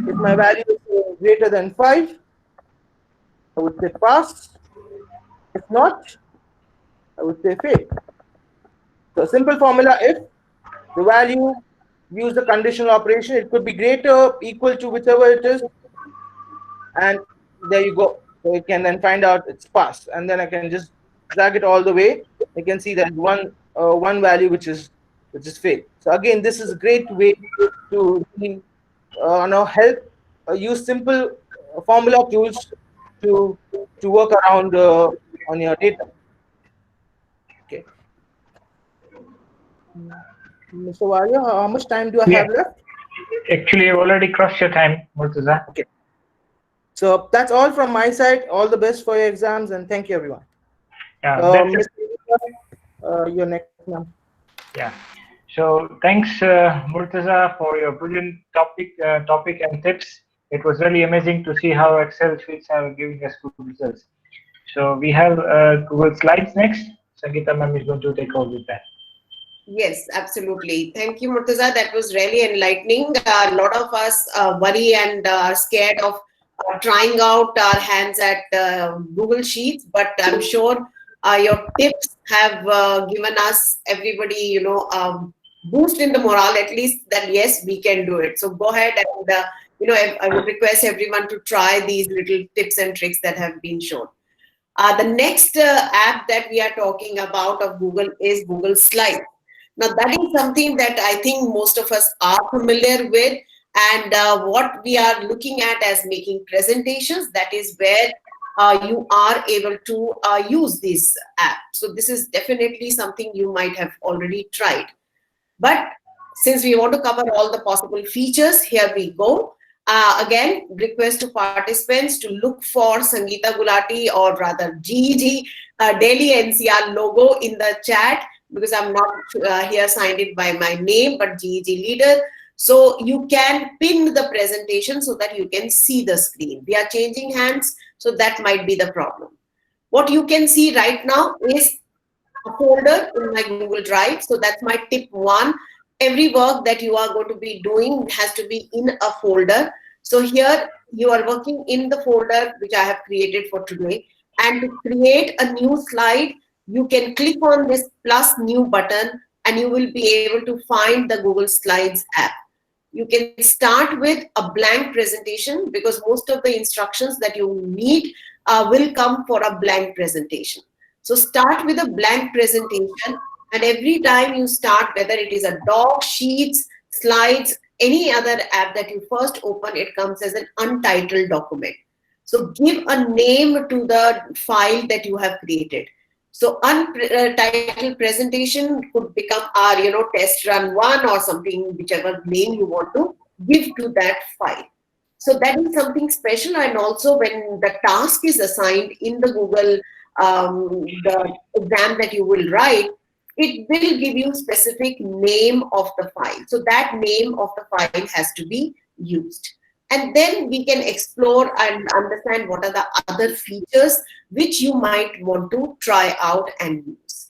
If my value is greater than 5, I would say pass. If not, I would say fail. So simple formula, if the value, use the conditional operation, it could be greater, equal to whichever it is, and there you go. So you can then find out it's passed, and then I can just drag it all the way. You can see that one value which is failed. So again, this is a great way to help use simple formula tools to work around on your data. Okay. Mr. Walia, how much time do I have left? Actually, you've already crossed your time, Murtaza. Okay. So that's all from my side. All the best for your exams, and thank you, everyone. Yeah, you're next now. Yeah. So thanks, Murtaza, for your brilliant topic and tips. It was really amazing to see how Excel sheets are giving us good results. So we have Google Slides next. Sangeeta ma'am is going to take over with that. Yes, absolutely. Thank you, Murtaza. That was really enlightening. A lot of us worry and are scared of trying out our hands at Google Sheets, but I'm sure your tips have given us, everybody, boost in the morale, at least that yes, we can do it. So go ahead and, I would request everyone to try these little tips and tricks that have been shown. The next app that we are talking about of Google is Google Slides. Now, that is something that I think most of us are familiar with, and what we are looking at as making presentations, that is where you are able to use this app. So this is definitely something you might have already tried. But since we want to cover all the possible features, here we go. Again, request to participants to look for Sangeeta Gulati, or rather GEG Delhi NCR logo in the chat, because I'm not here signed in by my name, but GEG leader. So you can pin the presentation so that you can see the screen. We are changing hands, so that might be the problem. What you can see right now is a folder in my Google Drive. So that's my tip 1. Every work that you are going to be doing has to be in a folder. So here you are working in the folder which I have created for today. And to create a new slide, you can click on this plus new button and you will be able to find the Google Slides app. You can start with a blank presentation, because most of the instructions that you need will come for a blank presentation. So start with a blank presentation, and every time you start, whether it is a doc, sheets, slides, any other app that you first open, it comes as an untitled document. So give a name to the file that you have created. So untitled presentation could become our, test run 1 or something, whichever name you want to give to that file. So that is something special. And also when the task is assigned in the Google, the exam that you will write, it will give you specific name of the file. So that name of the file has to be used. And then we can explore and understand what are the other features which you might want to try out and use.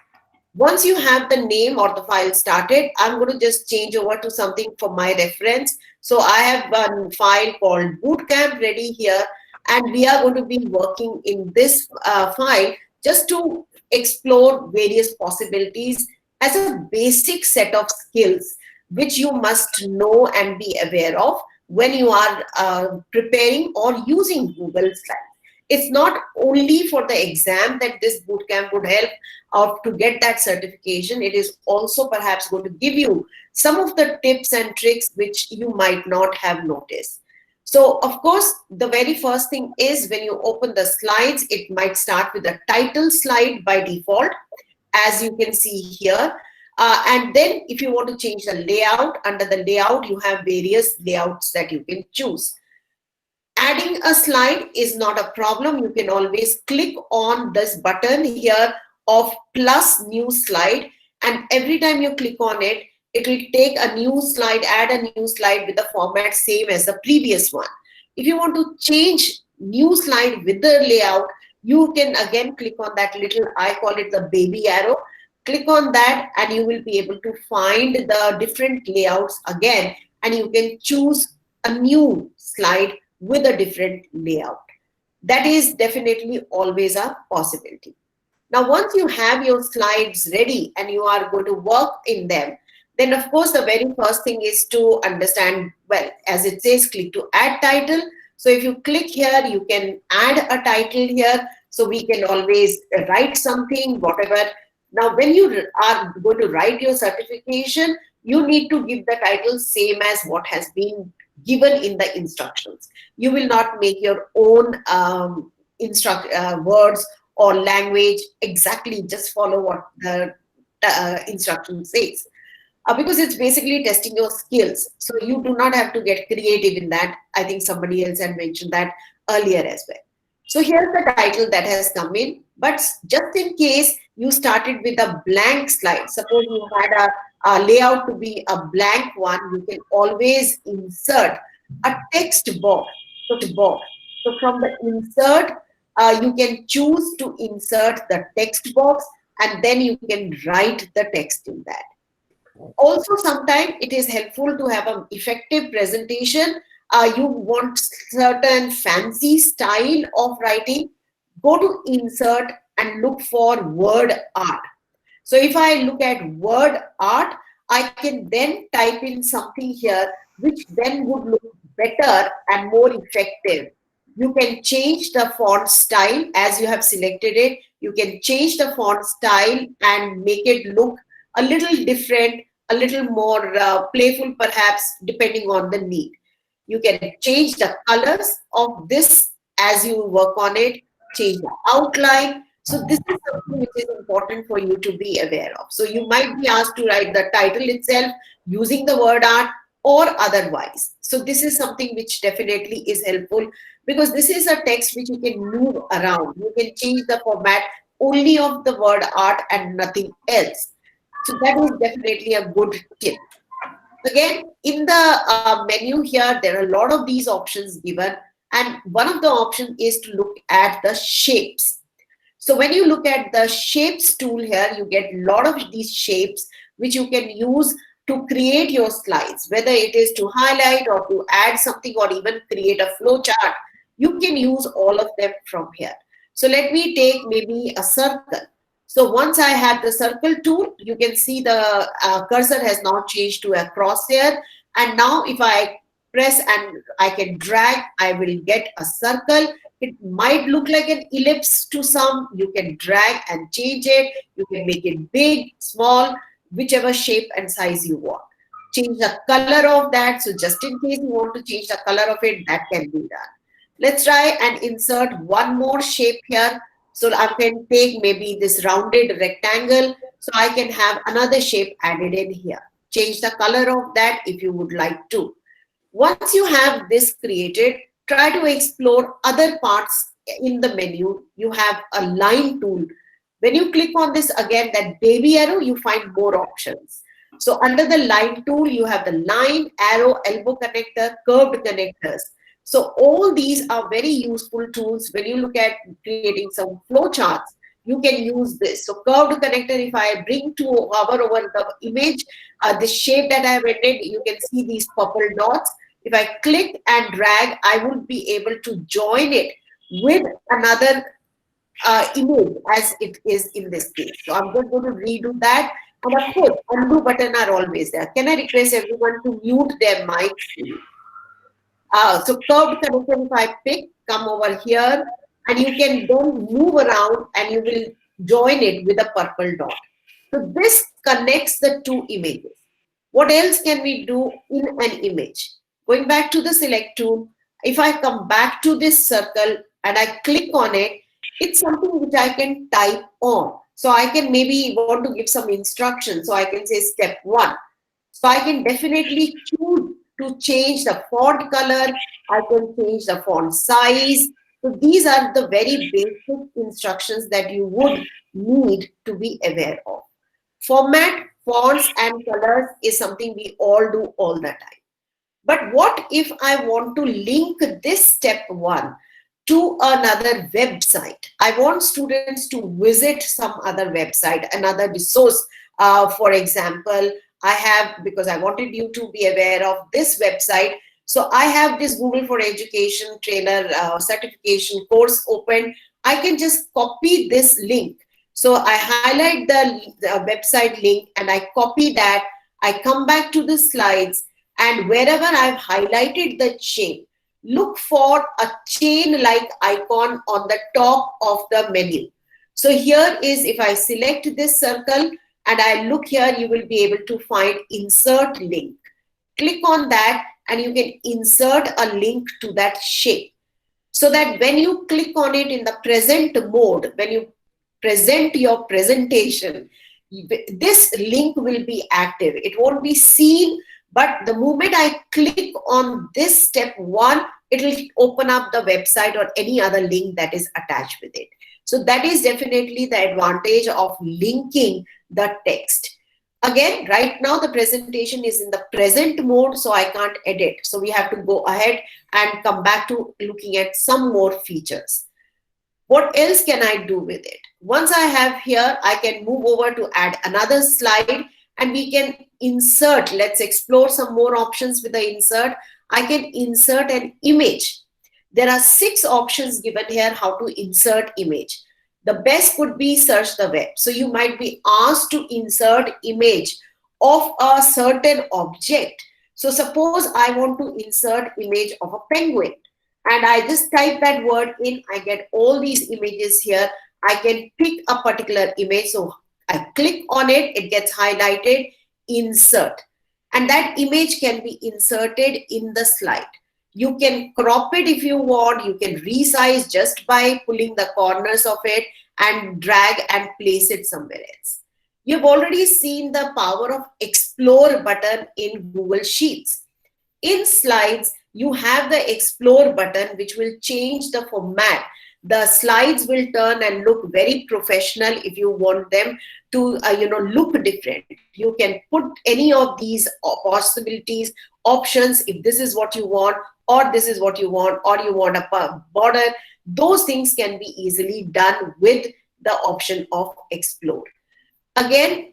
Once you have the name or the file started, I'm going to just change over to something for my reference. So I have a file called Bootcamp ready here, and we are going to be working in this file just to explore various possibilities as a basic set of skills which you must know and be aware of when you are preparing or using Google Slides. It's not only for the exam that this bootcamp would help or to get that certification. It is also perhaps going to give you some of the tips and tricks which you might not have noticed. So, of course, the very first thing is when you open the slides, it might start with a title slide by default, as you can see here. And then if you want to change the layout, under the layout, you have various layouts that you can choose. Adding a slide is not a problem. You can always click on this button here of plus new slide. And every time you click on it, it will take a new slide, add a new slide with the format same as the previous one. If you want to change new slide with the layout, you can again click on that little, I call it the baby arrow. Click on that and you will be able to find the different layouts again, and you can choose a new slide with a different layout. That is definitely always a possibility. Now, once you have your slides ready and you are going to work in them, then of course the very first thing is to understand, well, as it says, click to add title. So if you click here, you can add a title here. So we can always write something, whatever. Now, when you are going to write your certification, you need to give the title same as what has been given in the instructions. You will not make your own words or language exactly, just follow what the instruction says. Because it's basically testing your skills. So you do not have to get creative in that. I think somebody else had mentioned that earlier as well. So here's the title that has come in, but just in case you started with a blank slide, suppose you had a layout to be a blank one, you can always insert a text box. So from the insert, you can choose to insert the text box, and then you can write the text in that. Also, sometimes it is helpful to have an effective presentation. You want certain fancy style of writing, go to insert and look for word art. So if I look at word art, I can then type in something here which then would look better and more effective. You can change the font style as you have selected it. You can change the font style and make it look a little different, a little more playful perhaps, depending on the need. You can change the colors of this as you work on it, change the outline. So this is something which is important for you to be aware of. So you might be asked to write the title itself using the word art or otherwise. So this is something which definitely is helpful, because this is a text which you can move around. You can change the format only of the word art and nothing else. So that is definitely a good tip. Again, in the menu here, there are a lot of these options given. And one of the options is to look at the shapes. So when you look at the shapes tool here, you get a lot of these shapes which you can use to create your slides, whether it is to highlight or to add something or even create a flow chart. You can use all of them from here. So let me take maybe a circle. So once I have the circle tool, you can see the cursor has now changed to a crosshair. And now if I press and I can drag, I will get a circle. It might look like an ellipse to some. You can drag and change it. You can make it big, small, whichever shape and size you want. Change the color of that. So just in case you want to change the color of it, that can be done. Let's try and insert one more shape here. So I can take maybe this rounded rectangle. So I can have another shape added in here. Change the color of that if you would like to. Once you have this created, try to explore other parts in the menu. You have a line tool. When you click on this again, that baby arrow, you find more options. So under the line tool, you have the line, arrow, elbow connector, curved connectors. So all these are very useful tools when you look at creating some flow charts. You can use this. So curved connector, if I bring to hover over the image, the shape that I have added, you can see these purple dots. If I click and drag, I will be able to join it with another image as it is in this case. So I'm just going to redo that. And of course, undo button are always there. Can I request everyone to mute their mics? So curved connector, if I pick, come over here, and you can then move around and you will join it with a purple dot. So this connects the two images. What else can we do in an image? Going back to the select tool, if I come back to this circle and I click on it, it's something which I can type on. So I can maybe want to give some instructions. So I can say step 1. So I can definitely choose to change the font color. I can change the font size. So these are the very basic instructions that you would need to be aware of. Format, fonts, and colors is something we all do all the time. But what if I want to link this step 1 to another website? I want students to visit some other website, another resource. For example, I have, because I wanted you to be aware of this website. So I have this Google for Education trainer certification course open. I can just copy this link. So I highlight the website link and I copy that. I come back to the slides, and wherever I've highlighted the chain, look for a chain-like icon on the top of the menu. So here is, if I select this circle and I look here, you will be able to find insert link. Click on that and you can insert a link to that shape. So that when you click on it in the present mode, when you present your presentation, this link will be active. It won't be seen, but the moment I click on this step 1, it will open up the website or any other link that is attached with it. So that is definitely the advantage of linking the text. Again, right now the presentation is in the present mode, so I can't edit. So we have to go ahead and come back to looking at some more features. What else can I do with it? Once I have here, I can move over to add another slide and we can insert. Let's explore some more options with the insert. I can insert an image. There are 6 options given here how to insert image. The best could be search the web. So you might be asked to insert image of a certain object. So suppose I want to insert image of a penguin. And I just type that word in, I get all these images here. I can pick a particular image. So I click on it, it gets highlighted, insert. And that image can be inserted in the slide. You can crop it if you want. You can resize just by pulling the corners of it and drag and place it somewhere else. You've already seen the power of Explore button in Google Sheets. In slides, you have the Explore button, which will change the format. The slides will turn and look very professional if you want them to look different. You can put any of these possibilities, options, if this is what you want, or this is what you want, or you want a border. Those things can be easily done with the option of Explore. Again,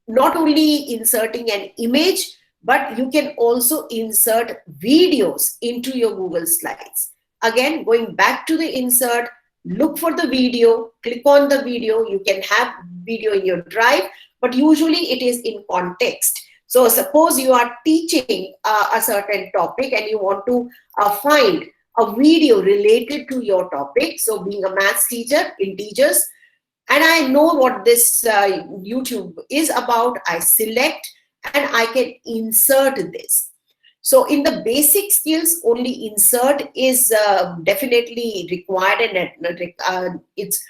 not only inserting an image, but you can also insert videos into your Google Slides. Again, going back to the insert, look for the video, click on the video. You can have video in your drive, but usually it is in context. So suppose you are teaching a certain topic and you want to find a video related to your topic. So being a maths teacher, integers, and I know what this YouTube is about, I select and I can insert this. So in the basic skills, only insert is definitely required, and it's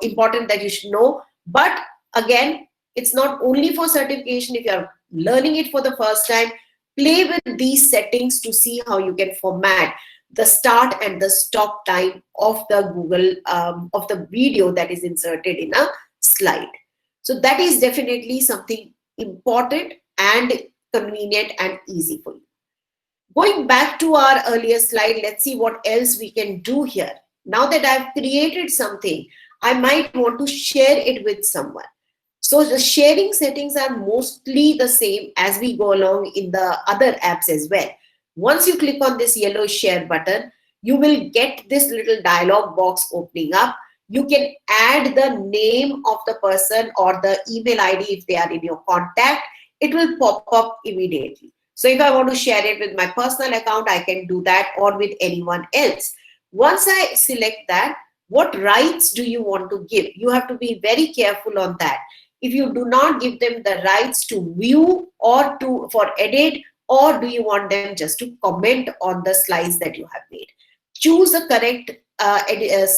important that you should know. But again, it's not only for certification. If you are learning it for the first time, play with these settings to see how you can format the start and the stop time of the Google, of the video that is inserted in a slide. So that is definitely something important and convenient and easy for you. Going back to our earlier slide, let's see what else we can do here. Now that I've created something, I might want to share it with someone. So the sharing settings are mostly the same as we go along in the other apps as well. Once you click on this yellow share button, you will get this little dialog box opening up. You can add the name of the person or the email ID if they are in your contact. It will pop up immediately. So if I want to share it with my personal account, I can do that, or with anyone else. Once I select that, what rights do you want to give? You have to be very careful on that. If you do not give them the rights to view or for edit, or do you want them just to comment on the slides that you have made? Choose the correct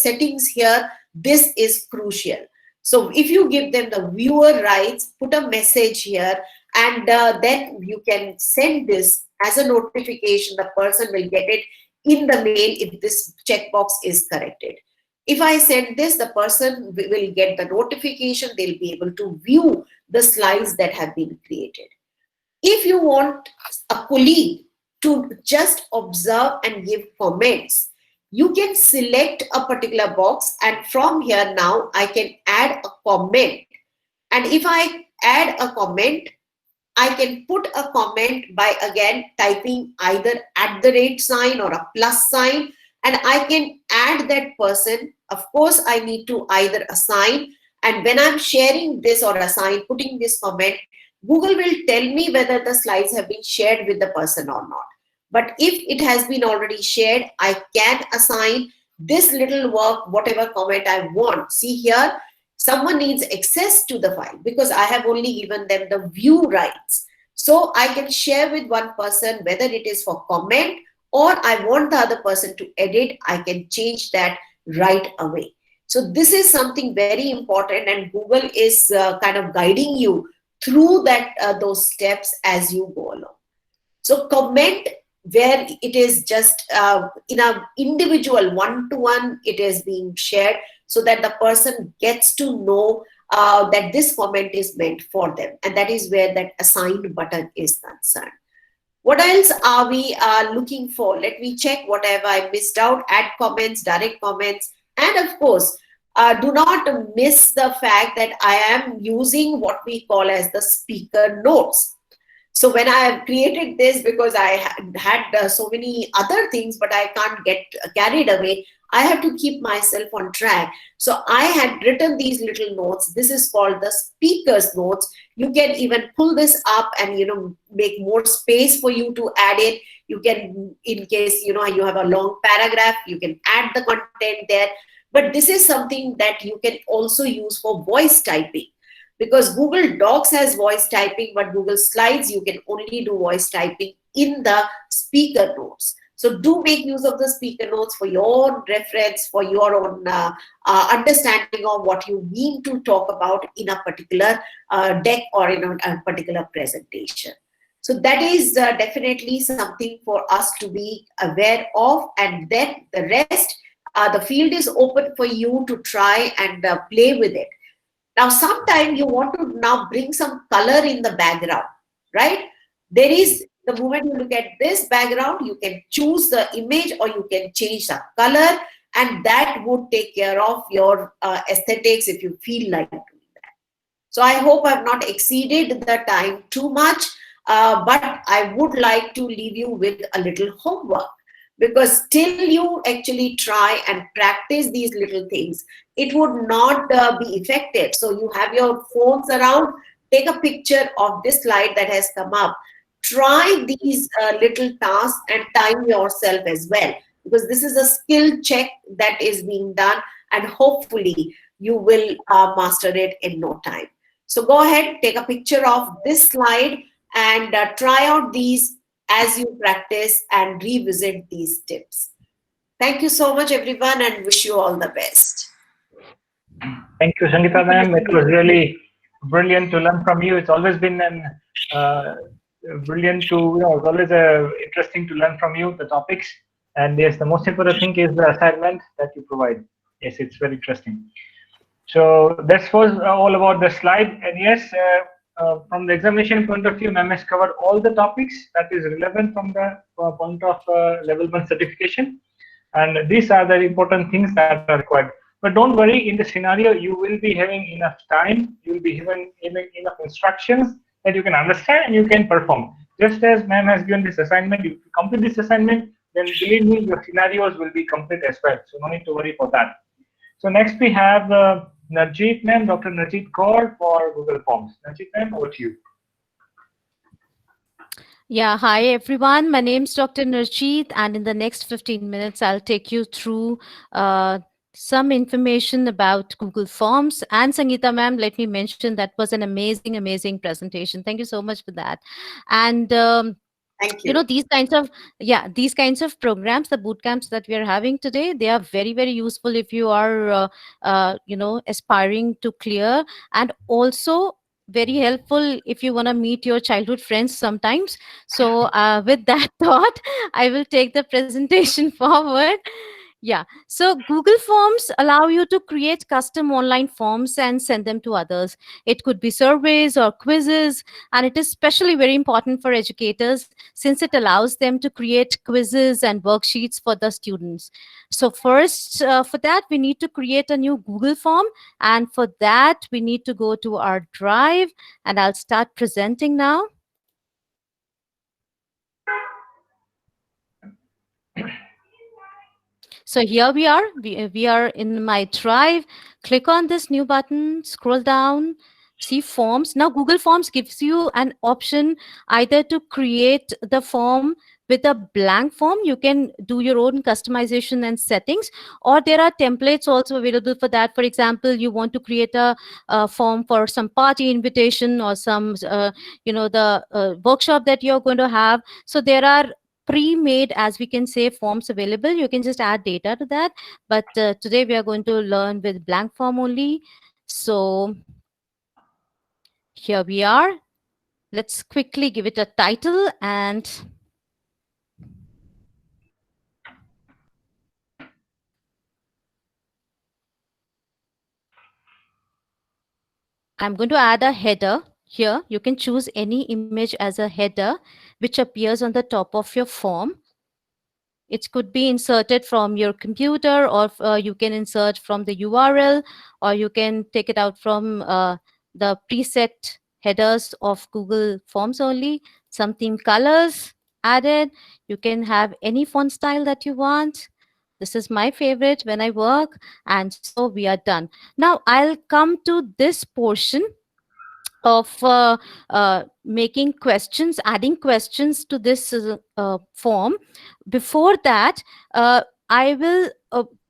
settings here. This is crucial. So if you give them the viewer rights, put a message here, and then you can send this as a notification. The person will get it in the mail if this checkbox is corrected. If I send this, the person will get the notification. They'll be able to view the slides that have been created. If you want a colleague to just observe and give comments, you can select a particular box, and from here now I can add a comment. And if I add a comment, I can put a comment by again typing either @ sign or a plus sign, and I can add that person. Of course, I need to either assign, and when I'm sharing this or putting this comment, Google will tell me whether the slides have been shared with the person or not. But if it has been already shared, I can assign this little work, whatever comment I want. See here, someone needs access to the file because I have only given them the view rights. So I can share with one person whether it is for comment or I want the other person to edit. I can change that right away. So this is something very important, and Google is kind of guiding you through that those steps as you go along. So comment where it is just in an individual one-to-one, it is being shared so that the person gets to know that this comment is meant for them, and that is where that assigned button is concerned. What else are we looking for? Let me check whatever I missed out. Add comments, direct comments, and of course, do not miss the fact that I am using what we call as the speaker notes. So when I have created this, because I had so many other things, but I can't get carried away, I have to keep myself on track. So I had written these little notes. This is called the speaker's notes. You can even pull this up and, make more space for you to add in. You can, in case, you have a long paragraph, you can add the content there. But this is something that you can also use for voice typing, because Google Docs has voice typing, but Google Slides, you can only do voice typing in the speaker notes. So do make use of the speaker notes for your reference, for your own understanding of what you mean to talk about in a particular deck or in a particular presentation. So that is definitely something for us to be aware of. And then the rest, the field is open for you to try and play with it. Now, sometimes you want to now bring some color in the background, right? There is, the moment you look at this background, you can choose the image or you can change the color, and that would take care of your aesthetics if you feel like doing that. So I hope I've not exceeded the time too much, but I would like to leave you with a little homework. Because till you actually try and practice these little things, it would not be effective. So you have your phones around, take a picture of this slide that has come up. Try these little tasks and time yourself as well, because this is a skill check that is being done, and hopefully you will master it in no time. So go ahead, take a picture of this slide and try out these as you practice and revisit these tips. Thank you so much, everyone, and wish you all the best. Thank you, Sangeeta ma'am. It was really brilliant to learn from you. It's always been brilliant to, it's always interesting to learn from you the topics. And yes, the most important thing is the assignment that you provide. Yes, it's very interesting. So that was all about the slide. And yes, from the examination point of view, ma'am has covered all the topics that is relevant from the point of level 1 certification. And these are the important things that are required. But don't worry, in the scenario, you will be having enough time, you will be given enough instructions that you can understand and you can perform. Just as ma'am has given this assignment, if you complete this assignment, then believe me, your scenarios will be complete as well. So no need to worry for that. So next we have Narjeet ma'am, Dr. Narjeet Kaur for Google Forms. Narjeet ma'am, over to you. Yeah, hi everyone. My name is Dr. Narjeet, and in the next 15 minutes, I'll take you through some information about Google Forms. And Sangeeta ma'am, let me mention that was an amazing, amazing presentation. Thank you so much for that. And thank you. These kinds of programs, the boot camps that we are having today, they are very, very useful if you are, aspiring to clear, and also very helpful if you want to meet your childhood friends sometimes. So with that thought, I will take the presentation forward. Yeah, so Google Forms allow you to create custom online forms and send them to others. It could be surveys or quizzes, and it is especially very important for educators since it allows them to create quizzes and worksheets for the students. So first, for that, we need to create a new Google form, and for that, we need to go to our Drive, and I'll start presenting now. So here we are. We are in my Drive. Click on this new button, scroll down, see Forms. Now Google Forms gives you an option either to create the form with a blank form. You can do your own customization and settings, or there are templates also available for that. For example, you want to create a form for some party invitation or some, the workshop that you're going to have. So there are pre-made, as we can say, forms available. You can just add data to that. But today we are going to learn with blank form only. So here we are. Let's quickly give it a title, and I'm going to add a header. Here, you can choose any image as a header, which appears on the top of your form. It could be inserted from your computer, or you can insert from the URL, or you can take it out from the preset headers of Google Forms only. Some theme colors added. You can have any font style that you want. This is my favorite when I work, and so we are done. Now I'll come to this portion of making questions, adding questions to this form. Before that, I will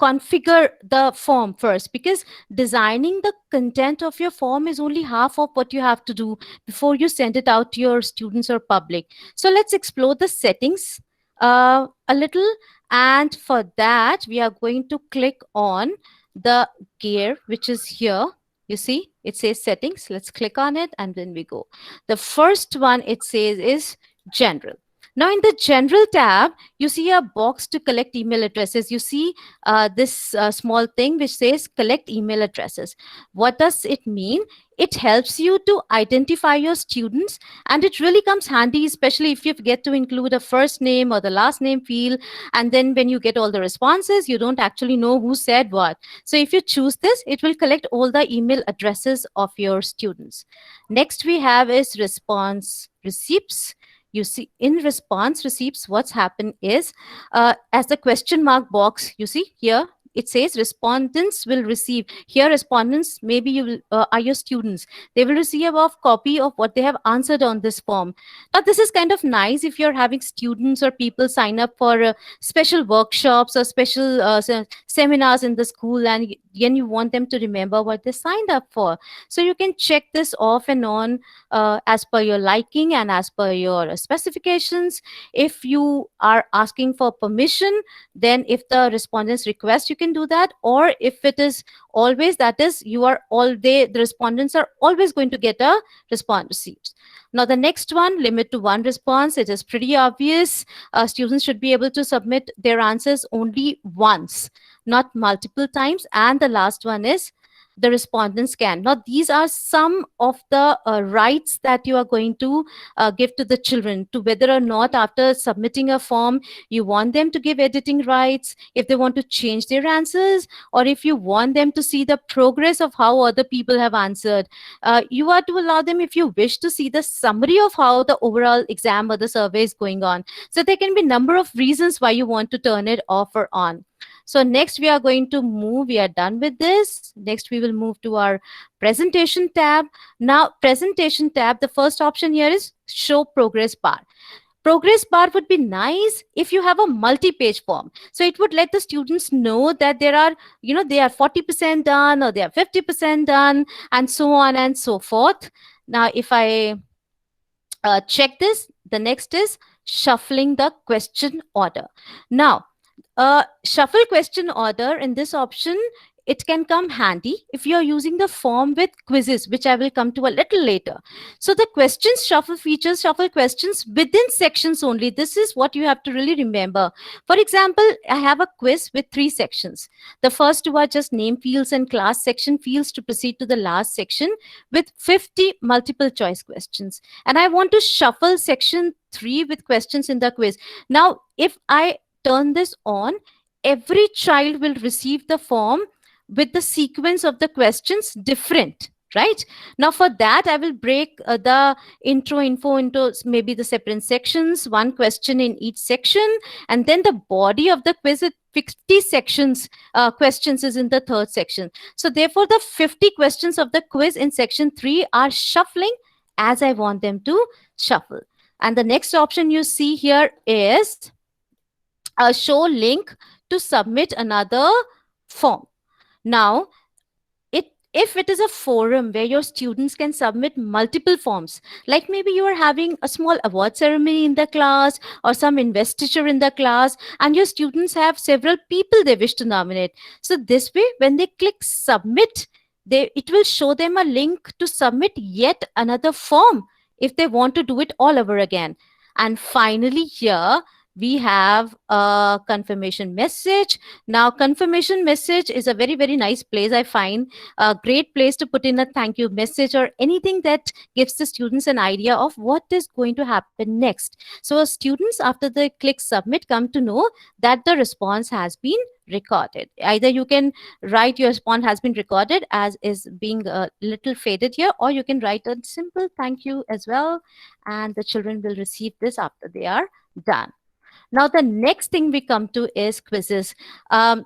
configure the form first, because designing the content of your form is only half of what you have to do before you send it out to your students or public. So let's explore the settings a little. And for that, we are going to click on the gear, which is here. You see, it says settings. Let's click on it, and then we go. The first one it says is general. Now in the general tab, you see a box to collect email addresses. You see this small thing which says collect email addresses. What does it mean? It helps you to identify your students, and it really comes handy, especially if you get to include a first name or the last name field. And then when you get all the responses, you don't actually know who said what. So if you choose this, it will collect all the email addresses of your students. Next we have is response receipts. You see, in response receipts, what's happened is, as the question mark box, you see here, it says respondents will receive. Here, respondents, maybe you will, are your students. They will receive a copy of what they have answered on this form. Now, this is kind of nice if you're having students or people sign up for special workshops or special seminars in the school, and again, you want them to remember what they signed up for. So you can check this off and on as per your liking and as per your specifications. If you are asking for permission, then if the respondents request, you can do that. Or if it is always, that is, you are all day, the respondents are always going to get a response receipt. Now the next one, limit to one response. It is pretty obvious. Students should be able to submit their answers only once, not multiple times. And the last one is the respondents can. Now these are some of the rights that you are going to give to the children, to whether or not after submitting a form you want them to give editing rights, if they want to change their answers, or if you want them to see the progress of how other people have answered. You are to allow them, if you wish, to see the summary of how the overall exam or the survey is going on. So there can be a number of reasons why you want to turn it off or on. So next we are going to move, we are done with this. Next we will move to our presentation tab. Now presentation tab, the first option here is show progress bar. Progress bar would be nice if you have a multi-page form. So it would let the students know that there are, they are 40% done or they are 50% done and so on and so forth. Now if I check this, the next is shuffling the question order. Now, shuffle question order in this option, it can come handy if you're using the form with quizzes, which I will come to a little later. So the questions shuffle features shuffle questions within sections only. This is what you have to really remember. For example, I have a quiz with 3 sections. The first 2 are just name fields and class section fields to proceed to the last section with 50 multiple choice questions. And I want to shuffle section 3 with questions in the quiz. Now, if I turn this on, every child will receive the form with the sequence of the questions different, right? Now for that, I will break the intro info into maybe the separate sections, 1 question in each section, and then the body of the quiz with 50 sections, questions is in the 3rd section. So therefore, the 50 questions of the quiz in section 3 are shuffling as I want them to shuffle. And the next option you see here is a show link to submit another form. Now, if it is a forum where your students can submit multiple forms, like maybe you are having a small award ceremony in the class or some investiture in the class, and your students have several people they wish to nominate. So this way, when they click submit, it will show them a link to submit yet another form if they want to do it all over again. And finally here, we have a confirmation message. Now, confirmation message is a very, very nice place. I find a great place to put in a thank you message or anything that gives the students an idea of what is going to happen next. So students, after they click submit, come to know that the response has been recorded. Either you can write your response has been recorded as is being a little faded here, or you can write a simple thank you as well. And the children will receive this after they are done. Now, the next thing we come to is quizzes.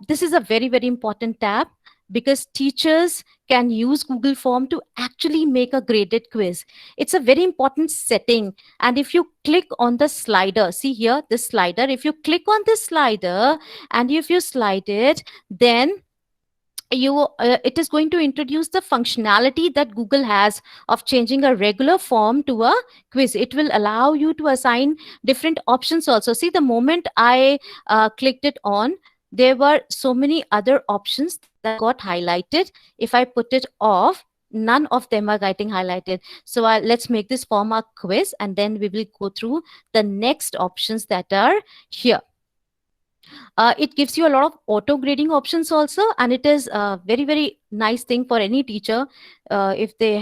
This is a very, very important tab because teachers can use Google Form to actually make a graded quiz. It's a very important setting. And if you click on the slider, see here, this slider, if you click on this slider and if you slide it, then it is going to introduce the functionality that Google has of changing a regular form to a quiz. It will allow you to assign different options also. See, the moment I clicked it on, there were so many other options that got highlighted. If I put it off, none of them are getting highlighted. So let's make this form a quiz, and then we will go through the next options that are here. It gives you a lot of auto grading options also, and it is a very, very nice thing for any teacher if they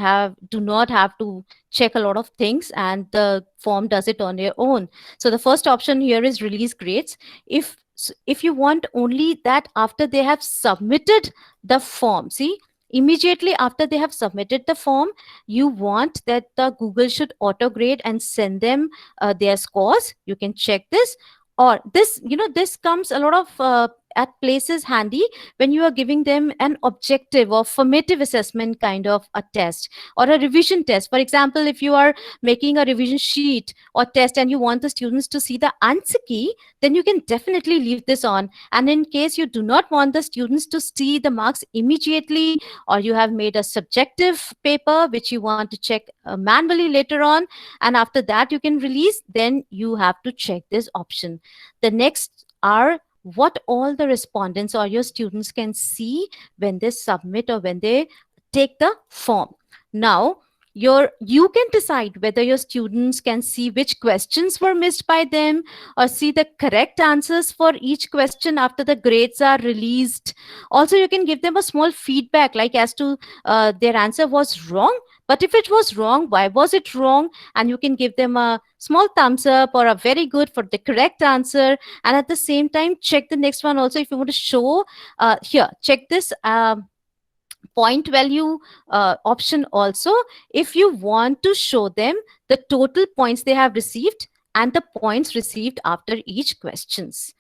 do not have to check a lot of things and the form does it on their own. So the first option here is release grades. If you want only that after they have submitted the form, see, immediately after they have submitted the form, you want that the Google should auto grade and send them their scores. You can check this. Or this, this comes a lot of at places handy when you are giving them an objective or formative assessment kind of a test or a revision test. For example, if you are making a revision sheet or test and you want the students to see the answer key, then you can definitely leave this on. And in case you do not want the students to see the marks immediately, or you have made a subjective paper which you want to check manually later on, and after that you can release, then you have to check this option. The next are what all the respondents or your students can see when they submit or when they take the form. Now, you can decide whether your students can see which questions were missed by them or see the correct answers for each question after the grades are released. Also, you can give them a small feedback like as to their answer was wrong, but if it was wrong, why was it wrong? And you can give them a small thumbs up or a very good for the correct answer. And at the same time, check the next one also. If you want to show here, check this point value option also. If you want to show them the total points they have received and the points received after each questions.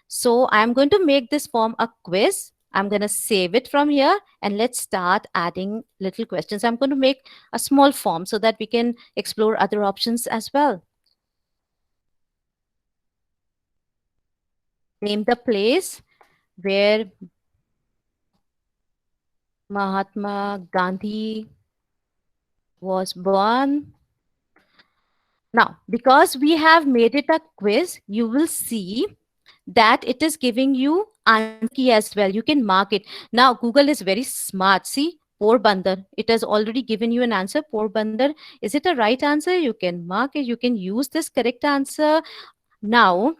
So I'm going to make this form a quiz. I'm going to save it from here and let's start adding little questions. I'm going to make a small form so that we can explore other options as well. Name the place where Mahatma Gandhi was born. Now, because we have made it a quiz, you will see that it is giving you answer key as well. You can mark it. Now, Google is very smart. See, Porbandar. It has already given you an answer. Porbandar. Is it a right answer? You can mark it. You can use this correct answer. Now,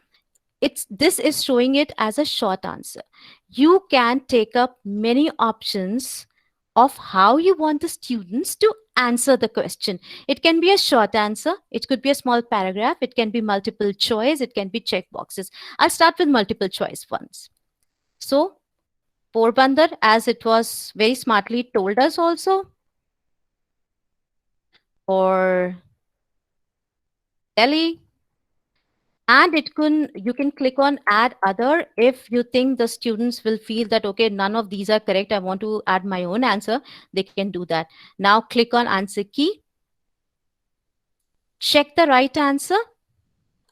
this is showing it as a short answer. You can take up many options of how you want the students to answer the question. It can be a short answer. It could be a small paragraph. It can be multiple choice. It can be check boxes. I'll start with multiple choice ones. So Porbandar, as it was very smartly told us also, or Delhi. And you can click on add other if you think the students will feel that, okay, none of these are correct. I want to add my own answer. They can do that. Now click on answer key. Check the right answer.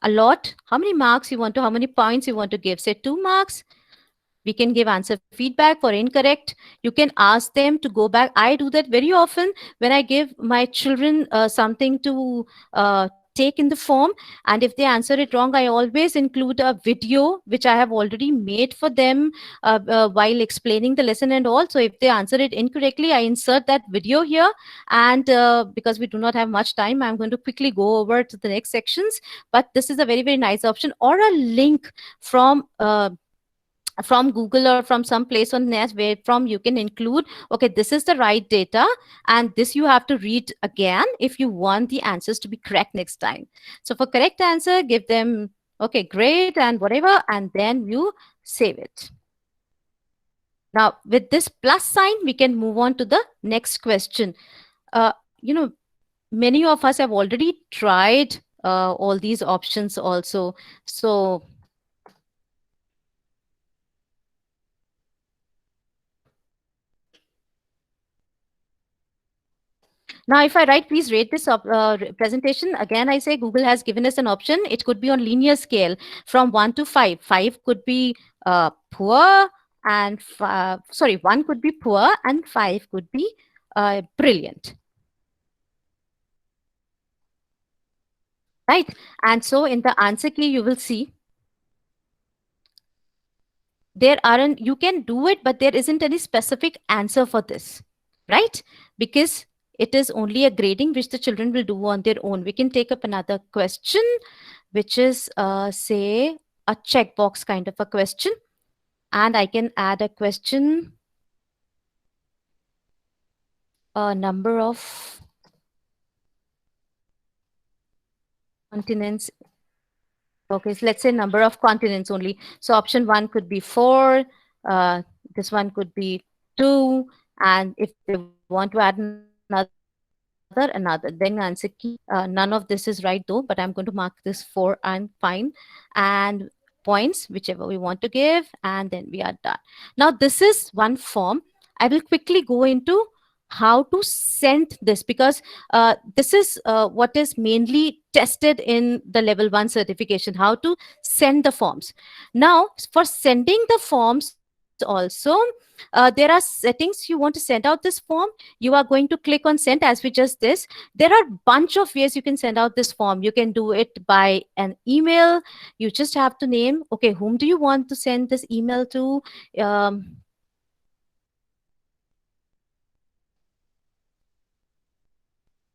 Allot how many marks you want to, how many points you want to give. Say 2 marks. We can give answer feedback for incorrect. You can ask them to go back. I do that very often when I give my children something to take in the form, and if they answer it wrong, I always include a video which I have already made for them while explaining the lesson. And also if they answer it incorrectly, I insert that video here. And because we do not have much time, I'm going to quickly go over to the next sections, but this is a very, very nice option. Or a link from Google or from some place on net where from you can include, okay, this is the right data and this you have to read again if you want the answers to be correct next time. So for correct answer, give them, okay, great and whatever, and then you save it. Now with this plus sign, we can move on to the next question. Many of us have already tried all these options also. So now, if I write, please rate this presentation. Again, I say Google has given us an option. It could be on linear scale from 1 to 5. 5 could be poor and 1 could be poor and 5 could be brilliant. Right. And so in the answer key, you will see you can do it, but there isn't any specific answer for this, right? Because it is only a grading which the children will do on their own. We can take up another question, which is, say, a checkbox kind of a question. And I can add a question, a number of continents. Okay, so let's say number of continents only. So option 1 could be 4. This one could be 2. And if they want to add another, then answer key. None of this is right though, but I'm going to mark this 4 and fine. And points, whichever we want to give, and then we are done. Now, this is one form. I will quickly go into how to send this, because this is what is mainly tested in the level 1 certification, how to send the forms. Now, for sending the forms also, there are settings. You want to send out this form, you are going to click on send, as we just this. There are bunch of ways you can send out this form. You can do it by an email. You just have to name, okay, whom do you want to send this email to?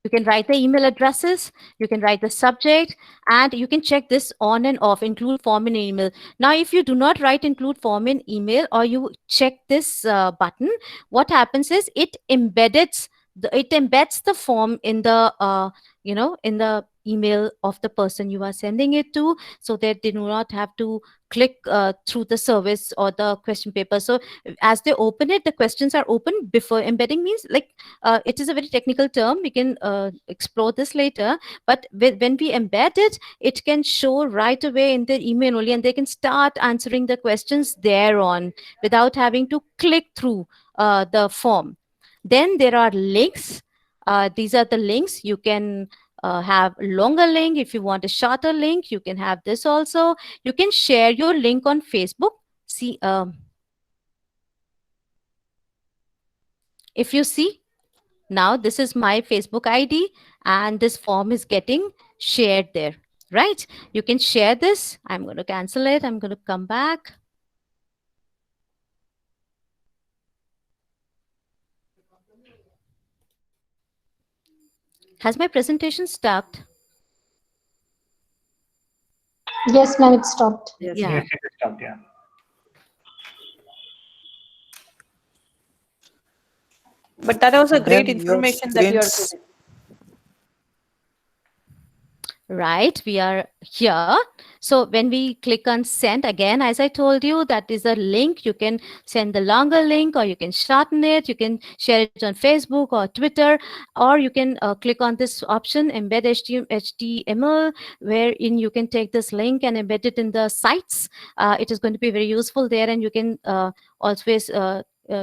You can write the email addresses, you can write the subject, and you can check this on and off, include form in email. Now, if you do not write include form in email, or you check this button, what happens is it embeds the form in the in the email of the person you are sending it to, so that they do not have to click through the service or the question paper. So as they open it, the questions are open before. Embedding means, like, it is a very technical term. We can explore this later. But when we embed it, it can show right away in the email only, and they can start answering the questions thereon without having to click through the form. Then there are links. These are the links. You can have longer link. If you want a shorter link, you can have this also. You can share your link on Facebook. See, if you see, now this is my Facebook ID, and this form is getting shared there, right? You can share this. I'm going to cancel it. I'm going to come back. Has my presentation stopped? Yes, ma'am, it stopped. Yes. Yeah. Yes, it is stopped, yeah. But that was a great Then your information that you are screens- giving. Right, we are here. So when we click on send, again, as I told you, that is a link. You can send the longer link, or you can shorten it. You can share it on Facebook or Twitter, or you can click on this option, embed HTML, wherein you can take this link and embed it in the sites. It is going to be very useful there, and you can always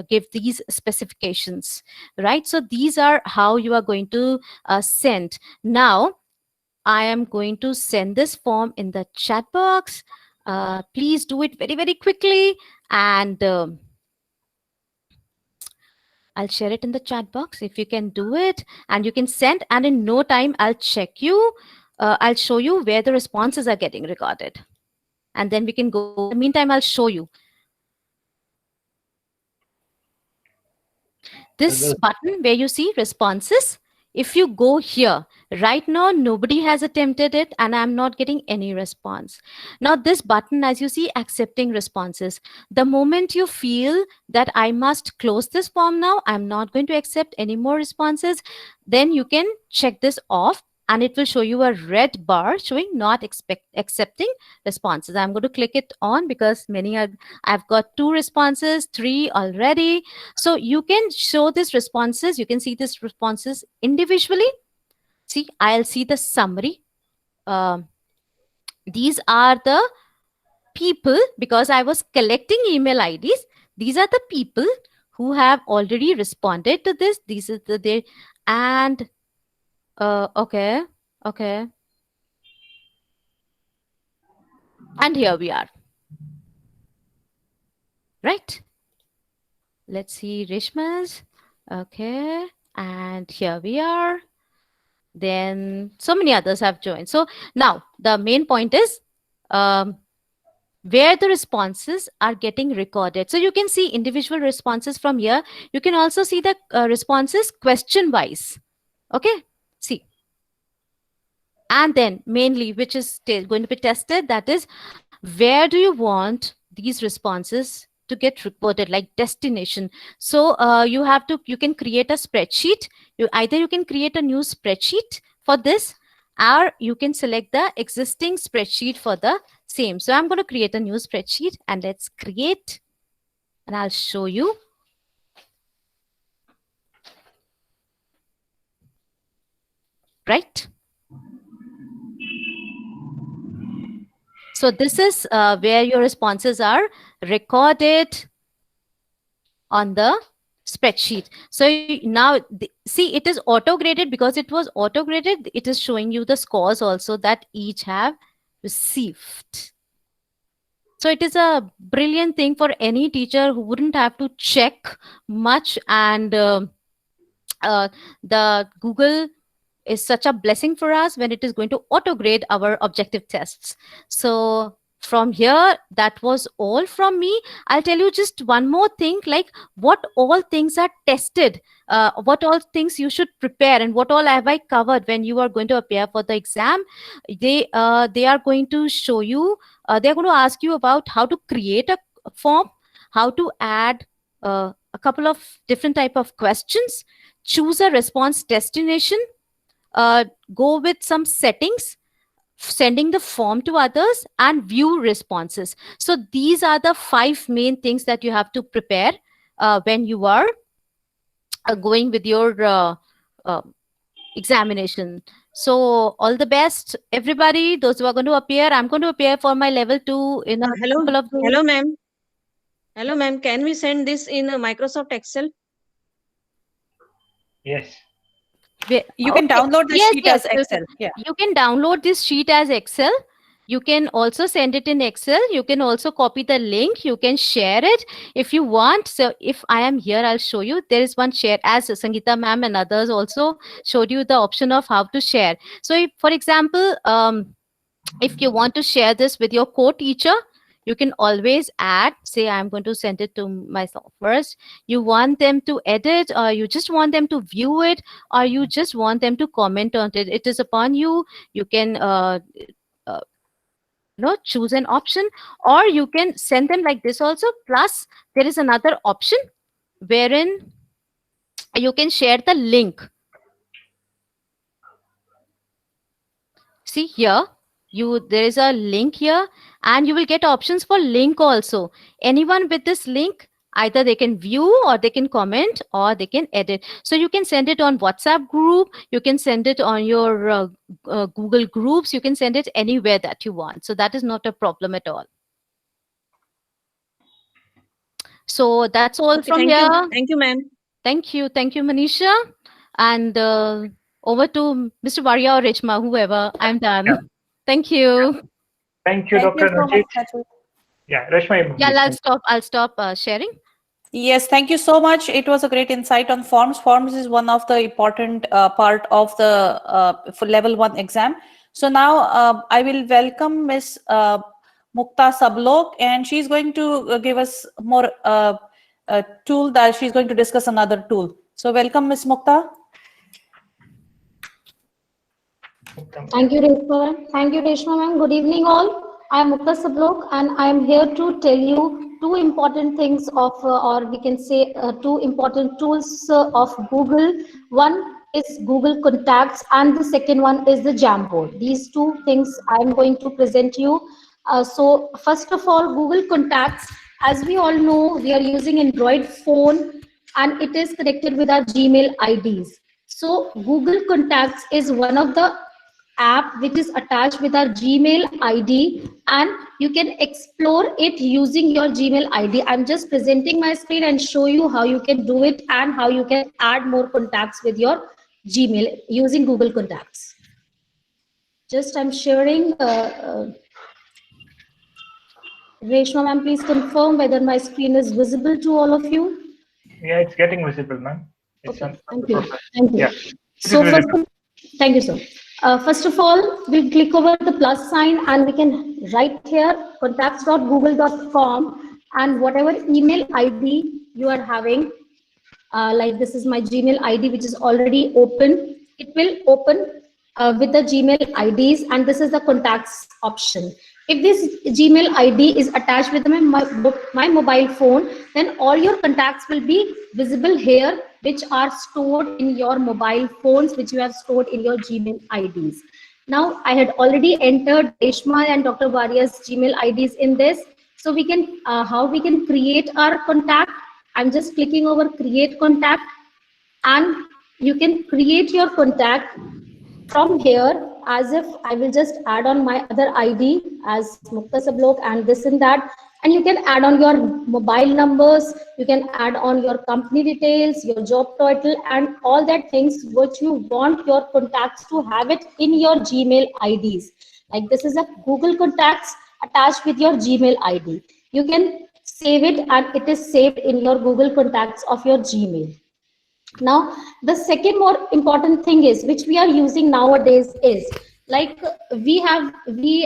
give these specifications, right? So these are how you are going to send. Now, I am going to send this form in the chat box. Please do it very, very quickly. And I'll share it in the chat box if you can do it. And you can send, and in no time, I'll check you. I'll show you where the responses are getting recorded. And then we can go. In the meantime, I'll show you. This button where you see responses, if you go here, right now, nobody has attempted it, and I'm not getting any response. Now, this button, as you see, accepting responses. The moment you feel that I must close this form now, I'm not going to accept any more responses, then you can check this off, and it will show you a red bar showing not accepting responses. I'm going to click it on because I've got 2 responses, 3 already. So you can show these responses. You can see these responses individually. See, I'll see the summary. These are the people, because I was collecting email IDs. These are the people who have already responded to this. These are the and okay. And here we are. Right. Let's see Rishma's. Okay. And here we are. Then so many others have joined. So now the main point is where the responses are getting recorded. So you can see individual responses from here. You can also see the responses question wise. Okay. See. And then mainly, which is going to be tested, that is, where do you want these responses to get reported, like destination. So you can create a spreadsheet. You can create a new spreadsheet for this, or you can select the existing spreadsheet for the same. So I'm going to create a new spreadsheet, and let's create, and I'll show you. Right. So this is where your responses are recorded on the spreadsheet. So now see, it is auto graded. Because it was auto graded, it is showing you the scores also that each have received. So it is a brilliant thing for any teacher who wouldn't have to check much, and the Google is such a blessing for us when it is going to auto grade our objective tests. So from here, that was all from me. I'll tell you just one more thing, like what all things are tested, what all things you should prepare, and what all have I covered when you are going to appear for the exam. They are going to show you, they're going to ask you about how to create a form, how to add a couple of different type of questions, choose a response destination, go with some settings, sending the form to others, and view responses. So these are the 5 main things that you have to prepare when you are going with your examination. So all the best, everybody, those who are going to appear. I'm going to appear for my level 2 in a couple of days. Hello, ma'am. Hello, ma'am. Can we send this in Microsoft Excel? Yes. You can download the sheet as Excel. Yeah. You can download this sheet as Excel. You can also send it in Excel. You can also copy the link. You can share it if you want. So if I am here, I'll show you. There is one share, as Sangeeta ma'am and others also showed you the option of how to share. So if, for example, if you want to share this with your co-teacher, you can always add, say, I'm going to send it to myself first. You want them to edit, or you just want them to view it, or you just want them to comment on it. It is upon you. You can choose an option, or you can send them like this also. Plus, there is another option wherein you can share the link. See here, there is a link here, and you will get options for link also. Anyone with this link, either they can view, or they can comment, or they can edit. So you can send it on WhatsApp group, you can send it on your Google groups, you can send it anywhere that you want. So that is not a problem at all. So that's all from here. Thank you, ma'am. Thank you, Manisha. And over to Mr. Varia or Reshma, whoever. I'm done. Yeah. Thank you. Thank you, Dr. Najit. Yeah, Reshma. Yeah, I'll stop sharing. Yes, thank you so much. It was a great insight on forms. Forms is one of the important part of the for level 1 exam. So now I will welcome Miss Mukta Sablok, and she's going to give us more tool that she's going to discuss another tool. So welcome, Miss Mukta. Thank you, Reshma. Thank you, Reshma ma'am. Good evening, all. I am Mukta Sablok, and I am here to tell you 2 important things of, or we can say 2 important tools of Google. One is Google Contacts, and the second one is the Jamboard. These 2 things I am going to present you. So first of all, Google Contacts, as we all know, we are using Android phone, and it is connected with our Gmail IDs. So Google Contacts is one of the app which is attached with our Gmail ID, and you can explore it using your Gmail ID. I'm just presenting my screen and show you how you can do it and how you can add more contacts with your Gmail using Google Contacts. Just I'm sharing. Reshma ma'am, please confirm whether my screen is visible to all of you. Yeah, it's getting visible, ma'am. Okay, thank you. Thank you. Yeah. So thank you, sir. First of all, we'll click over the plus sign, and we can write here contacts.google.com, and whatever email ID you are having, like this is my Gmail ID, which is already open. It will open with the Gmail IDs, and this is the contacts option. If this Gmail ID is attached with my mobile phone, then all your contacts will be visible here, which are stored in your mobile phones, which you have stored in your Gmail IDs. Now, I had already entered Reshma and Dr. Varia's Gmail IDs in this. So we can, how we can create our contact. I'm just clicking over create contact, and you can create your contact from here. As if I will just add on my other ID, as Mukta Sablok and this and that. And you can add on your mobile numbers, you can add on your company details, your job title, and all that things which you want your contacts to have it in your Gmail IDs. Like this is a Google Contacts attached with your Gmail ID. You can save it and it is saved in your Google Contacts of your Gmail. Now, the second more important thing is, which we are using nowadays is, like we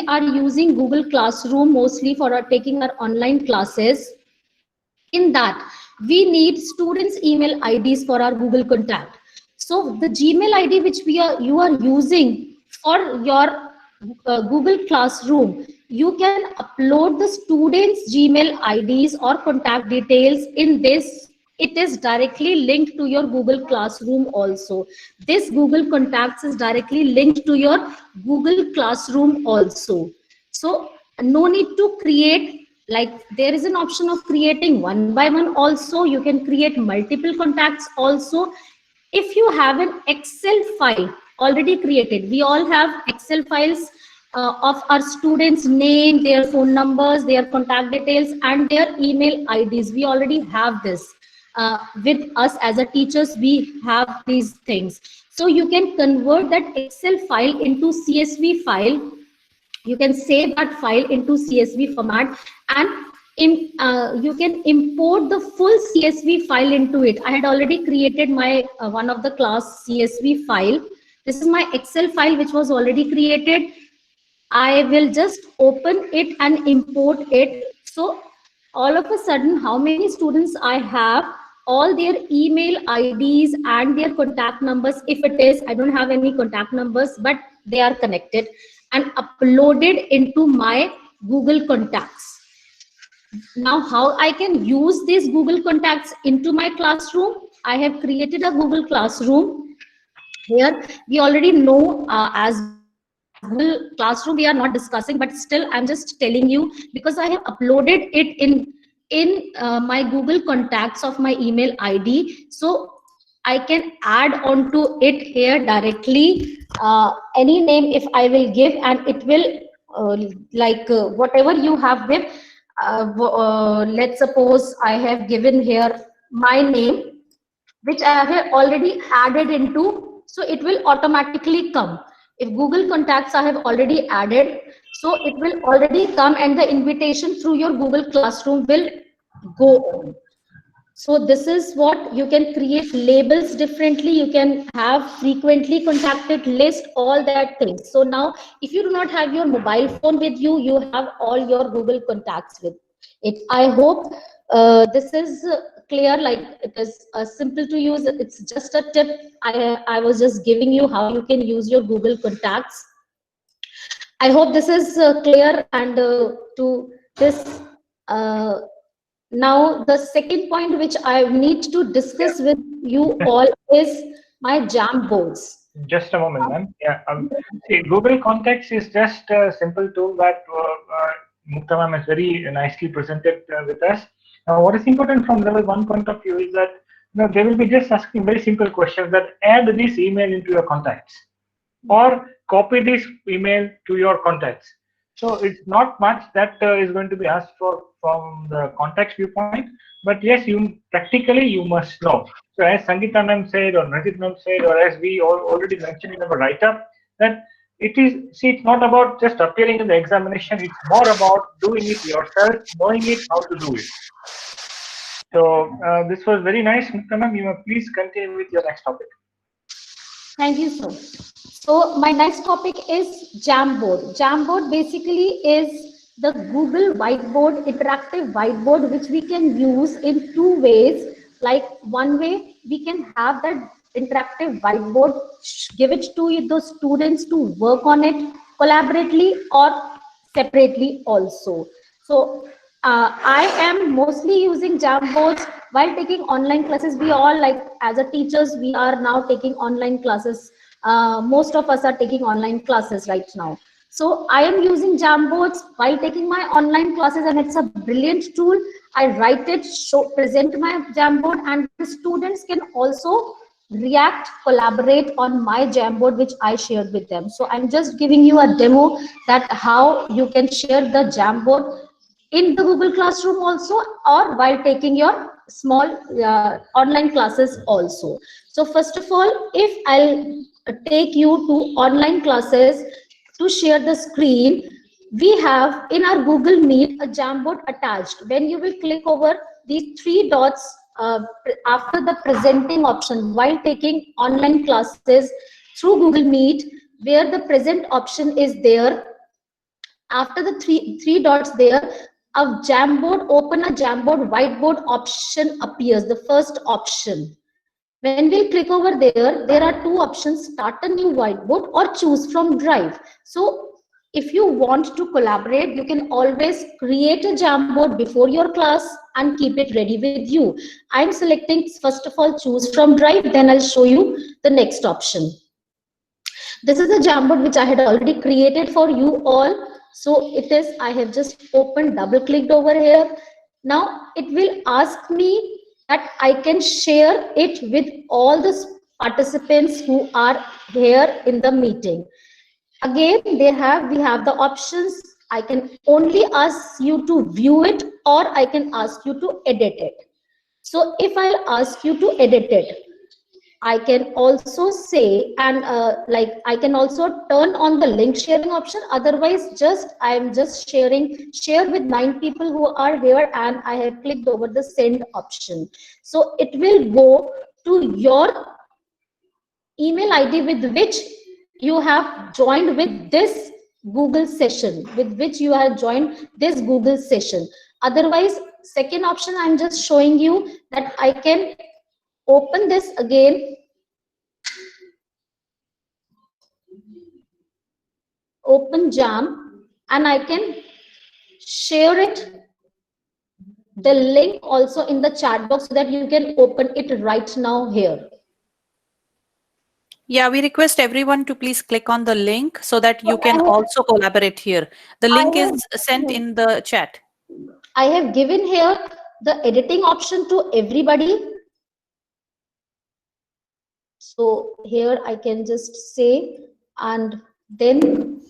are using Google Classroom mostly for taking our online classes. In that, we need students' email IDs for our Google Contact. So the Gmail ID which you are using for your Google Classroom, you can upload the students' Gmail IDs or contact details in this. It is directly linked to your Google Classroom also. This Google Contacts is directly linked to your Google Classroom also. So no need to create, like there is an option of creating one by one also. You can create multiple contacts also. If you have an Excel file already created, we all have Excel files of our students' name, their phone numbers, their contact details, and their email IDs. We already have this. With us as a teachers, we have these things. So you can convert that Excel file into CSV file. You can save that file into CSV format, and you can import the full CSV file into it. I had already created my one of the class CSV file. This is my Excel file which was already created. I will just open it and import it. So all of a sudden, how many students I have, all their email IDs and their contact numbers, if it is, I don't have any contact numbers, but they are connected and uploaded into my Google Contacts. Now, how I can use these Google Contacts into my classroom? I have created a Google Classroom. Here, we already know as Google Classroom, we are not discussing, but still I'm just telling you because I have uploaded it in my Google Contacts of my email ID. So I can add on to it here directly any name if I will give, and it will whatever you have with, let's suppose I have given here my name, which I have already added into, so it will automatically come. If Google Contacts I have already added, so it will already come and the invitation through your Google Classroom will go on. So this is what you can create labels differently. You can have frequently contacted list, all that things. So now if you do not have your mobile phone with you, you have all your Google Contacts with it. I hope this is clear, like it is simple to use. It's just a tip. I was just giving you how you can use your Google Contacts. I hope this is clear. And to this, now the second point which I need to discuss with you all is my Jamboards. Just a moment, ma'am. Yeah, see, Google Contacts is just a simple tool that Mukta ma'am has very nicely presented with us. Now, what is important from level 1 point of view is that they will be just asking very simple questions that add this email into your contacts or copy this email to your contacts. So it's not much that is going to be asked for from the contacts viewpoint, but yes, practically you must know. So as Sangeeta ma'am said, or Rajit ma'am said, or as we already mentioned in our write-up, that it's not about just appearing in the examination, it's more about doing it yourself, knowing it, how to do it. So this was very nice, Mukta ma'am. You may please continue with your next topic. Thank you, sir. So my next topic is Jamboard. Jamboard basically is the Google Whiteboard, interactive whiteboard, which we can use in two ways. Like one way, we can have that interactive whiteboard, give it to the students to work on it collaboratively or separately also. So I am mostly using Jamboards while taking online classes. We all, like as a teachers, we are now taking online classes. Most of us are taking online classes right now. So I am using Jamboards while taking my online classes, and it's a brilliant tool. I write it, present my Jamboard, and the students can also react, collaborate on my Jamboard, which I shared with them. So I'm just giving you a demo that how you can share the Jamboard in the Google Classroom also, or while taking your small online classes also. So first of all, if I'll take you to online classes to share the screen, we have in our Google Meet a Jamboard attached. When you will click over these three dots after the presenting option while taking online classes through Google Meet, where the present option is there, after the three dots there, a Jamboard, open a Jamboard whiteboard option appears, the first option. When we click over there are two options: start a new whiteboard or choose from Drive. So if you want to collaborate, you can always create a Jamboard before your class and keep it ready with you. I'm selecting first of all choose from Drive, then I'll show you the next option. This is a Jamboard which I had already created for you all. So it is, I have just opened, double clicked over here. Now it will ask me that I can share it with all the participants who are here in the meeting. Again, we have the options. I can only ask you to view it, or I can ask you to edit it. So if I'll ask you to edit it, I can also say, and I can also turn on the link sharing option. Otherwise, I'm just share with 9 people who are here, and I have clicked over the send option. So it will go to your email ID with which you have joined with this Google session, with which you have joined this Google session. Otherwise, second option, I'm just showing you that I can open this again, open Jam, and I can share it, the link also in the chat box, so that you can open it right now here. Yeah, we request everyone to please click on the link so that you can also collaborate here. The link is sent in the chat. I have given here the editing option to everybody. So here I can just say, and then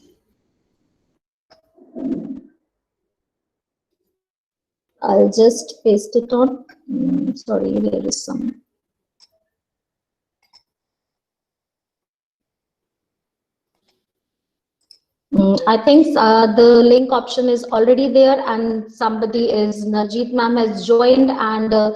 I'll just paste it on. Sorry, there is some. I think the link option is already there, and somebody is, Najit ma'am has joined, and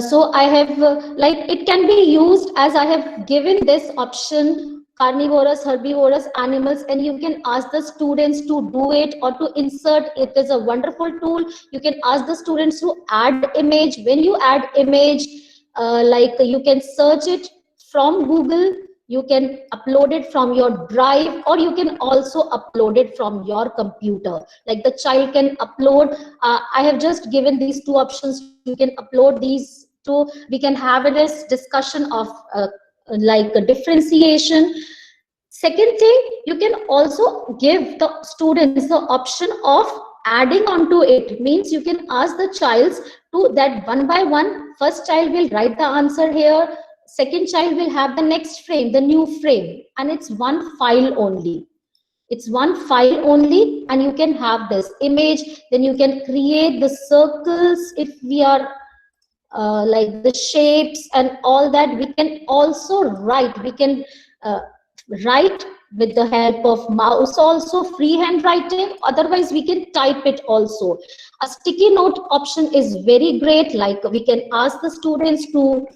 so I have it can be used as I have given this option, carnivorous, herbivorous animals, and you can ask the students to do it or to insert. It is a wonderful tool. You can ask the students to add image. When you add image, you can search it from Google, you can upload it from your Drive, or you can also upload it from your computer. Like the child can upload, I have just given these two options. You can upload these two. We can have this discussion of a differentiation. Second thing, you can also give the students the option of adding onto it. Means you can ask the child to that one by one. First child will write the answer here. Second child will have the next frame, the new frame, and it's one file only. It's one file only, and you can have this image. Then you can create the circles if we are like the shapes and all that. We can also write. We can write with the help of mouse also, freehand writing. Otherwise, we can type it also. A sticky note option is very great. Like we can ask the students to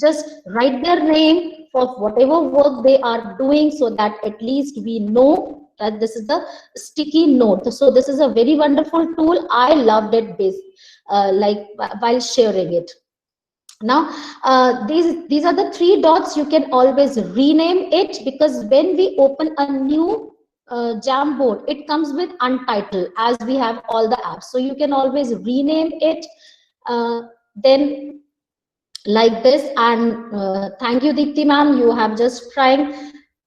just write their name for whatever work they are doing, so that at least we know that this is the sticky note. So this is a very wonderful tool. I loved it while sharing it. Now these are the three dots. You can always rename it, because when we open a new Jamboard, it comes with untitled, as we have all the apps. So you can always rename it then like this. And thank you, Deepti ma'am, you have just tried.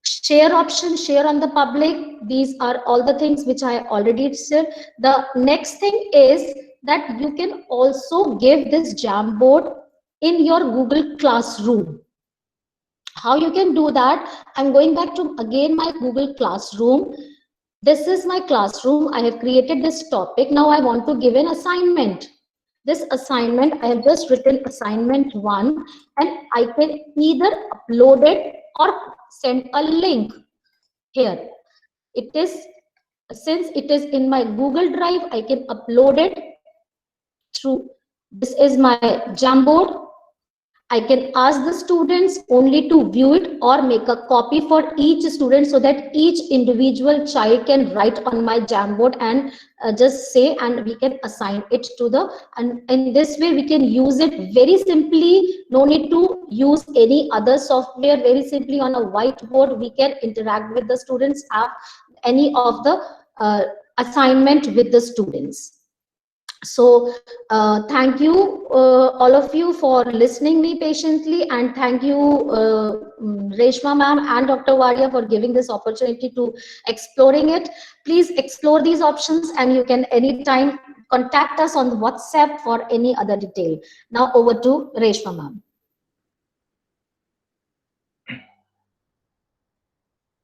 Share option, share on the public. These are all the things which I already said. The next thing is that you can also give this Jamboard in your Google Classroom. How you can do that? I'm going back to again my Google Classroom. This is my classroom. I have created this topic. Now I want to give an assignment. This assignment, I have just written assignment 1, and I can either upload it or send a link here. It is, since it is in my Google Drive, I can upload it through, this is my Jamboard. I can ask the students only to view it or make a copy for each student so that each individual child can write on my Jamboard and just say, and we can assign it to the, and in this way we can use it very simply. No need to use any other software. Very simply on a whiteboard we can interact with the students, have any of the assignment with the students. So thank you all of you for listening me patiently, and thank you Reshma ma'am and Dr. Waria for giving this opportunity to exploring it. Please explore these options, and you can anytime contact us on WhatsApp for any other detail. Now over to Reshma ma'am.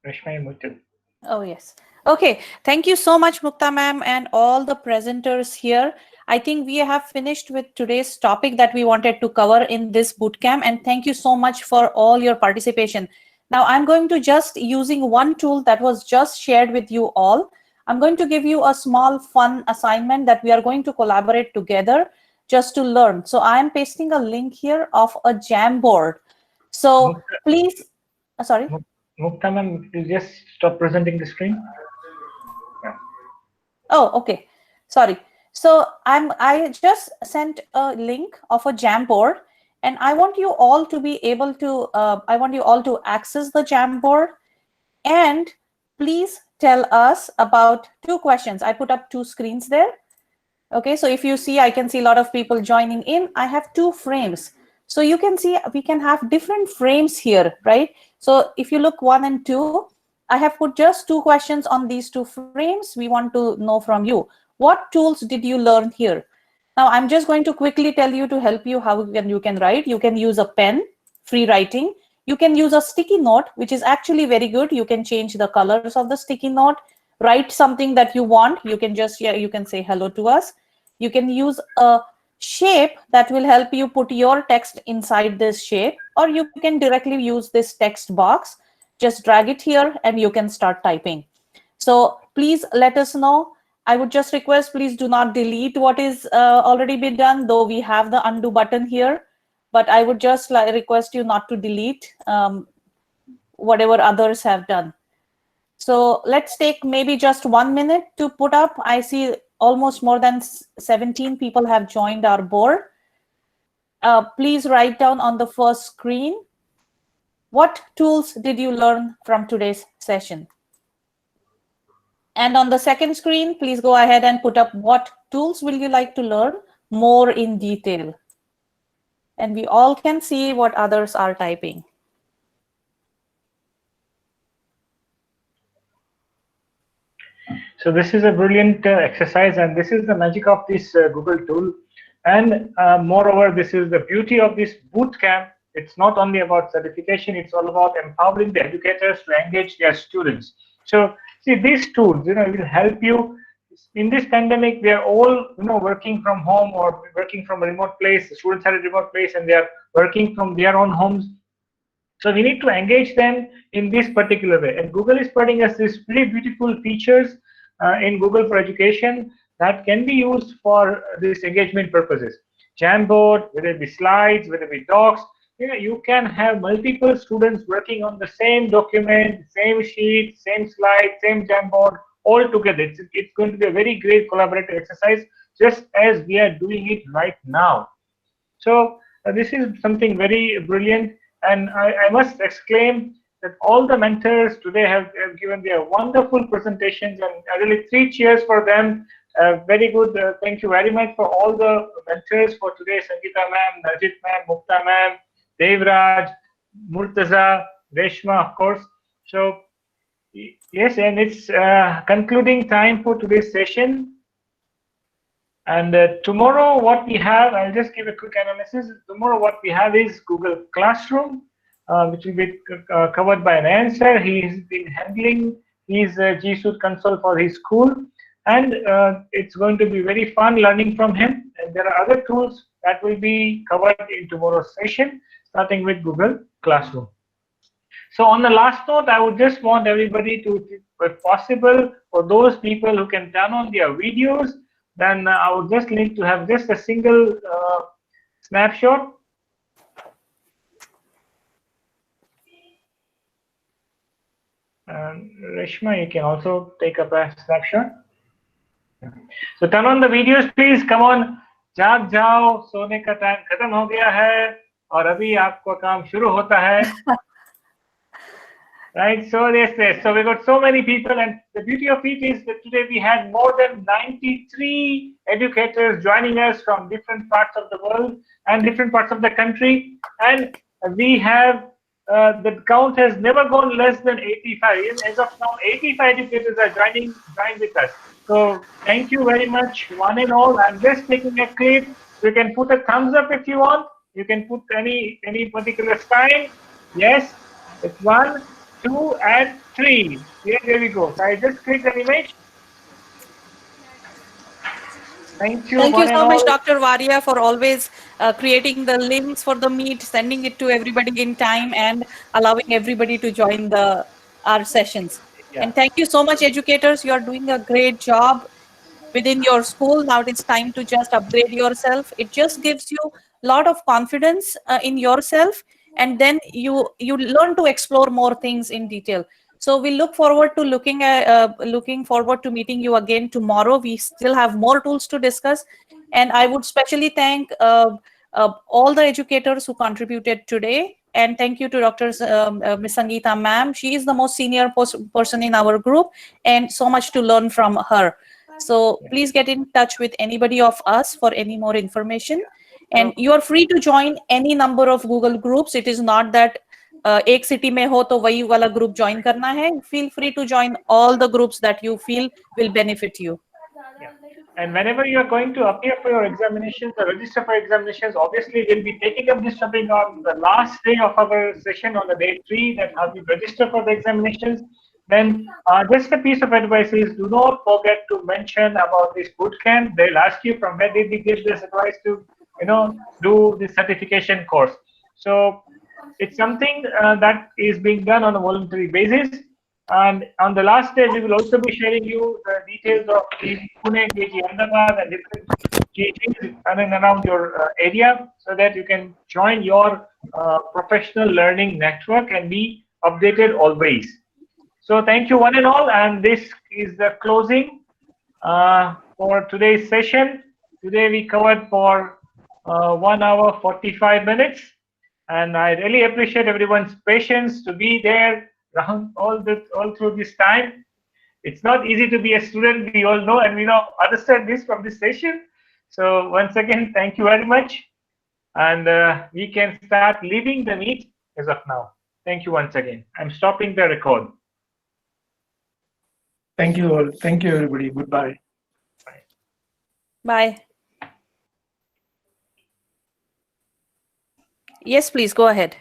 Reshma Muthu. Oh, yes. Okay. Thank you so much, Mukta ma'am, and all the presenters here. I think we have finished with today's topic that we wanted to cover in this bootcamp, and thank you so much for all your participation. Now, I'm going to just using one tool that was just shared with you all. I'm going to give you a small fun assignment that we are going to collaborate together just to learn. So I am pasting a link here of a Jamboard. So please, sorry. Mukta ma'am, you just stop presenting the screen. Oh, okay. Sorry. So I just sent a link of a Jamboard, and I want you all to be able to, I want you all to access the Jamboard, and please tell us about 2 questions. I put up 2 screens there. Okay, so if you see, I can see a lot of people joining in. I have 2 frames. So you can see we can have different frames here, right? So if you look 1 and 2, I have put just 2 questions on these 2 frames. We want to know from you, what tools did you learn here? Now I'm just going to quickly tell you to help you how you can write. You can use a pen, free writing. You can use a sticky note, which is actually very good. You can change the colors of the sticky note, write something that you want. You can just, you can say hello to us. You can use a shape that will help you put your text inside this shape, or you can directly use this text box. Just drag it here and you can start typing. So please let us know. I would just request, please do not delete what is already been done, though we have the undo button here. But I would just request you not to delete whatever others have done. So let's take maybe just 1 minute to put up. I see almost more than 17 people have joined our board. Please write down on the first screen, what tools did you learn from today's session? And on the second screen, please go ahead and put up what tools will you like to learn more in detail. And we all can see what others are typing. So this is a brilliant exercise, and this is the magic of this Google tool. And moreover, this is the beauty of this bootcamp. It's not only about certification, it's all about empowering the educators to engage their students. So see, these tools, will help you. In this pandemic, we are all, working from home or working from a remote place. The students are at a remote place and they are working from their own homes. So we need to engage them in this particular way. And Google is providing us these pretty beautiful features in Google for Education that can be used for this engagement purposes. Jamboard, whether it be slides, whether it be docs, you can have multiple students working on the same document, same sheet, same slide, same Jamboard, all together. It's going to be a very great collaborative exercise, just as we are doing it right now. So this is something very brilliant, and I must exclaim that all the mentors today have given their wonderful presentations, and really 3 cheers for them. Very good. Thank you very much for all the mentors for today. Sangeeta ma'am, Najit ma'am, Mukta ma'am, Devraj, Murtaza, Reshma, of course. So yes, and it's concluding time for today's session. And tomorrow what we have, I'll just give a quick analysis. Tomorrow what we have is Google Classroom. which will be covered by Nayan sir. He's been handling his G Suite console for his school, and it's going to be very fun learning from him. And there are other tools that will be covered in tomorrow's session, starting with Google Classroom. So on the last note, I would just want everybody to, if possible, for those people who can turn on their videos, then I would just need to have just a single snapshot. Reshma, you can also take up a snapshot. So turn on the videos, please. Come on, जाग जाओ, सोने का time खत्म हो गया है और अभी आपको काम शुरू होता है. Right, so yes, so we got so many people, and the beauty of it is that today we had more than 93 educators joining us from different parts of the world and different parts of the country, and we have the count has never gone less than 85. As of now, 85 educators are joined with us. So thank you very much, one and all. I'm just taking a clip. You can put a thumbs up if you want. You can put any particular sign. Yes, it's 1, 2, and 3. Yeah, there we go. So I just clicked an image. Thank you. Thank you so much, Dr. Varia, for always creating the links for the meet, sending it to everybody in time, and allowing everybody to join our sessions. Yeah. And thank you so much, educators. You are doing a great job within your school. Now it's time to just upgrade yourself. It just gives you a lot of confidence in yourself, and then you learn to explore more things in detail. So we look forward to looking forward to meeting you again tomorrow. We still have more tools to discuss, and I would especially thank all the educators who contributed today. And thank you to Dr. Ms. Sangeeta ma'am. She is the most senior person in our group, and so much to learn from her. So please get in touch with anybody of us for any more information. And you are free to join any number of Google groups. It is not that एक city में हो तो वही वाला group join करना है. Feel free to join all the groups that you feel will benefit you. Yeah. And whenever you are going to appear for your examinations or register for examinations, obviously we'll be taking up this topic on the last day of our session on the day 3, that how you register for the examinations. Then just a piece of advice is, do not forget to mention about this bootcamp. They'll ask you from where did we get this advice to, do the certification course. So it's something that is being done on a voluntary basis. And on the last day, we will also be sharing you the details of the Pune, JG Ahmedabad, and different JGs in and around your area, so that you can join your professional learning network and be updated always. So thank you one and all, and this is the closing for today's session. Today we covered for 1 hour 45 minutes, and I really appreciate everyone's patience to be there all through this time. It's not easy to be a student, we all know, and we understand this from this session. So once again, thank you very much, and we can start leaving the meet as of now. Thank you once again. I'm stopping the record. Thank you all. Thank you, everybody. Goodbye. Bye. Yes, please go ahead.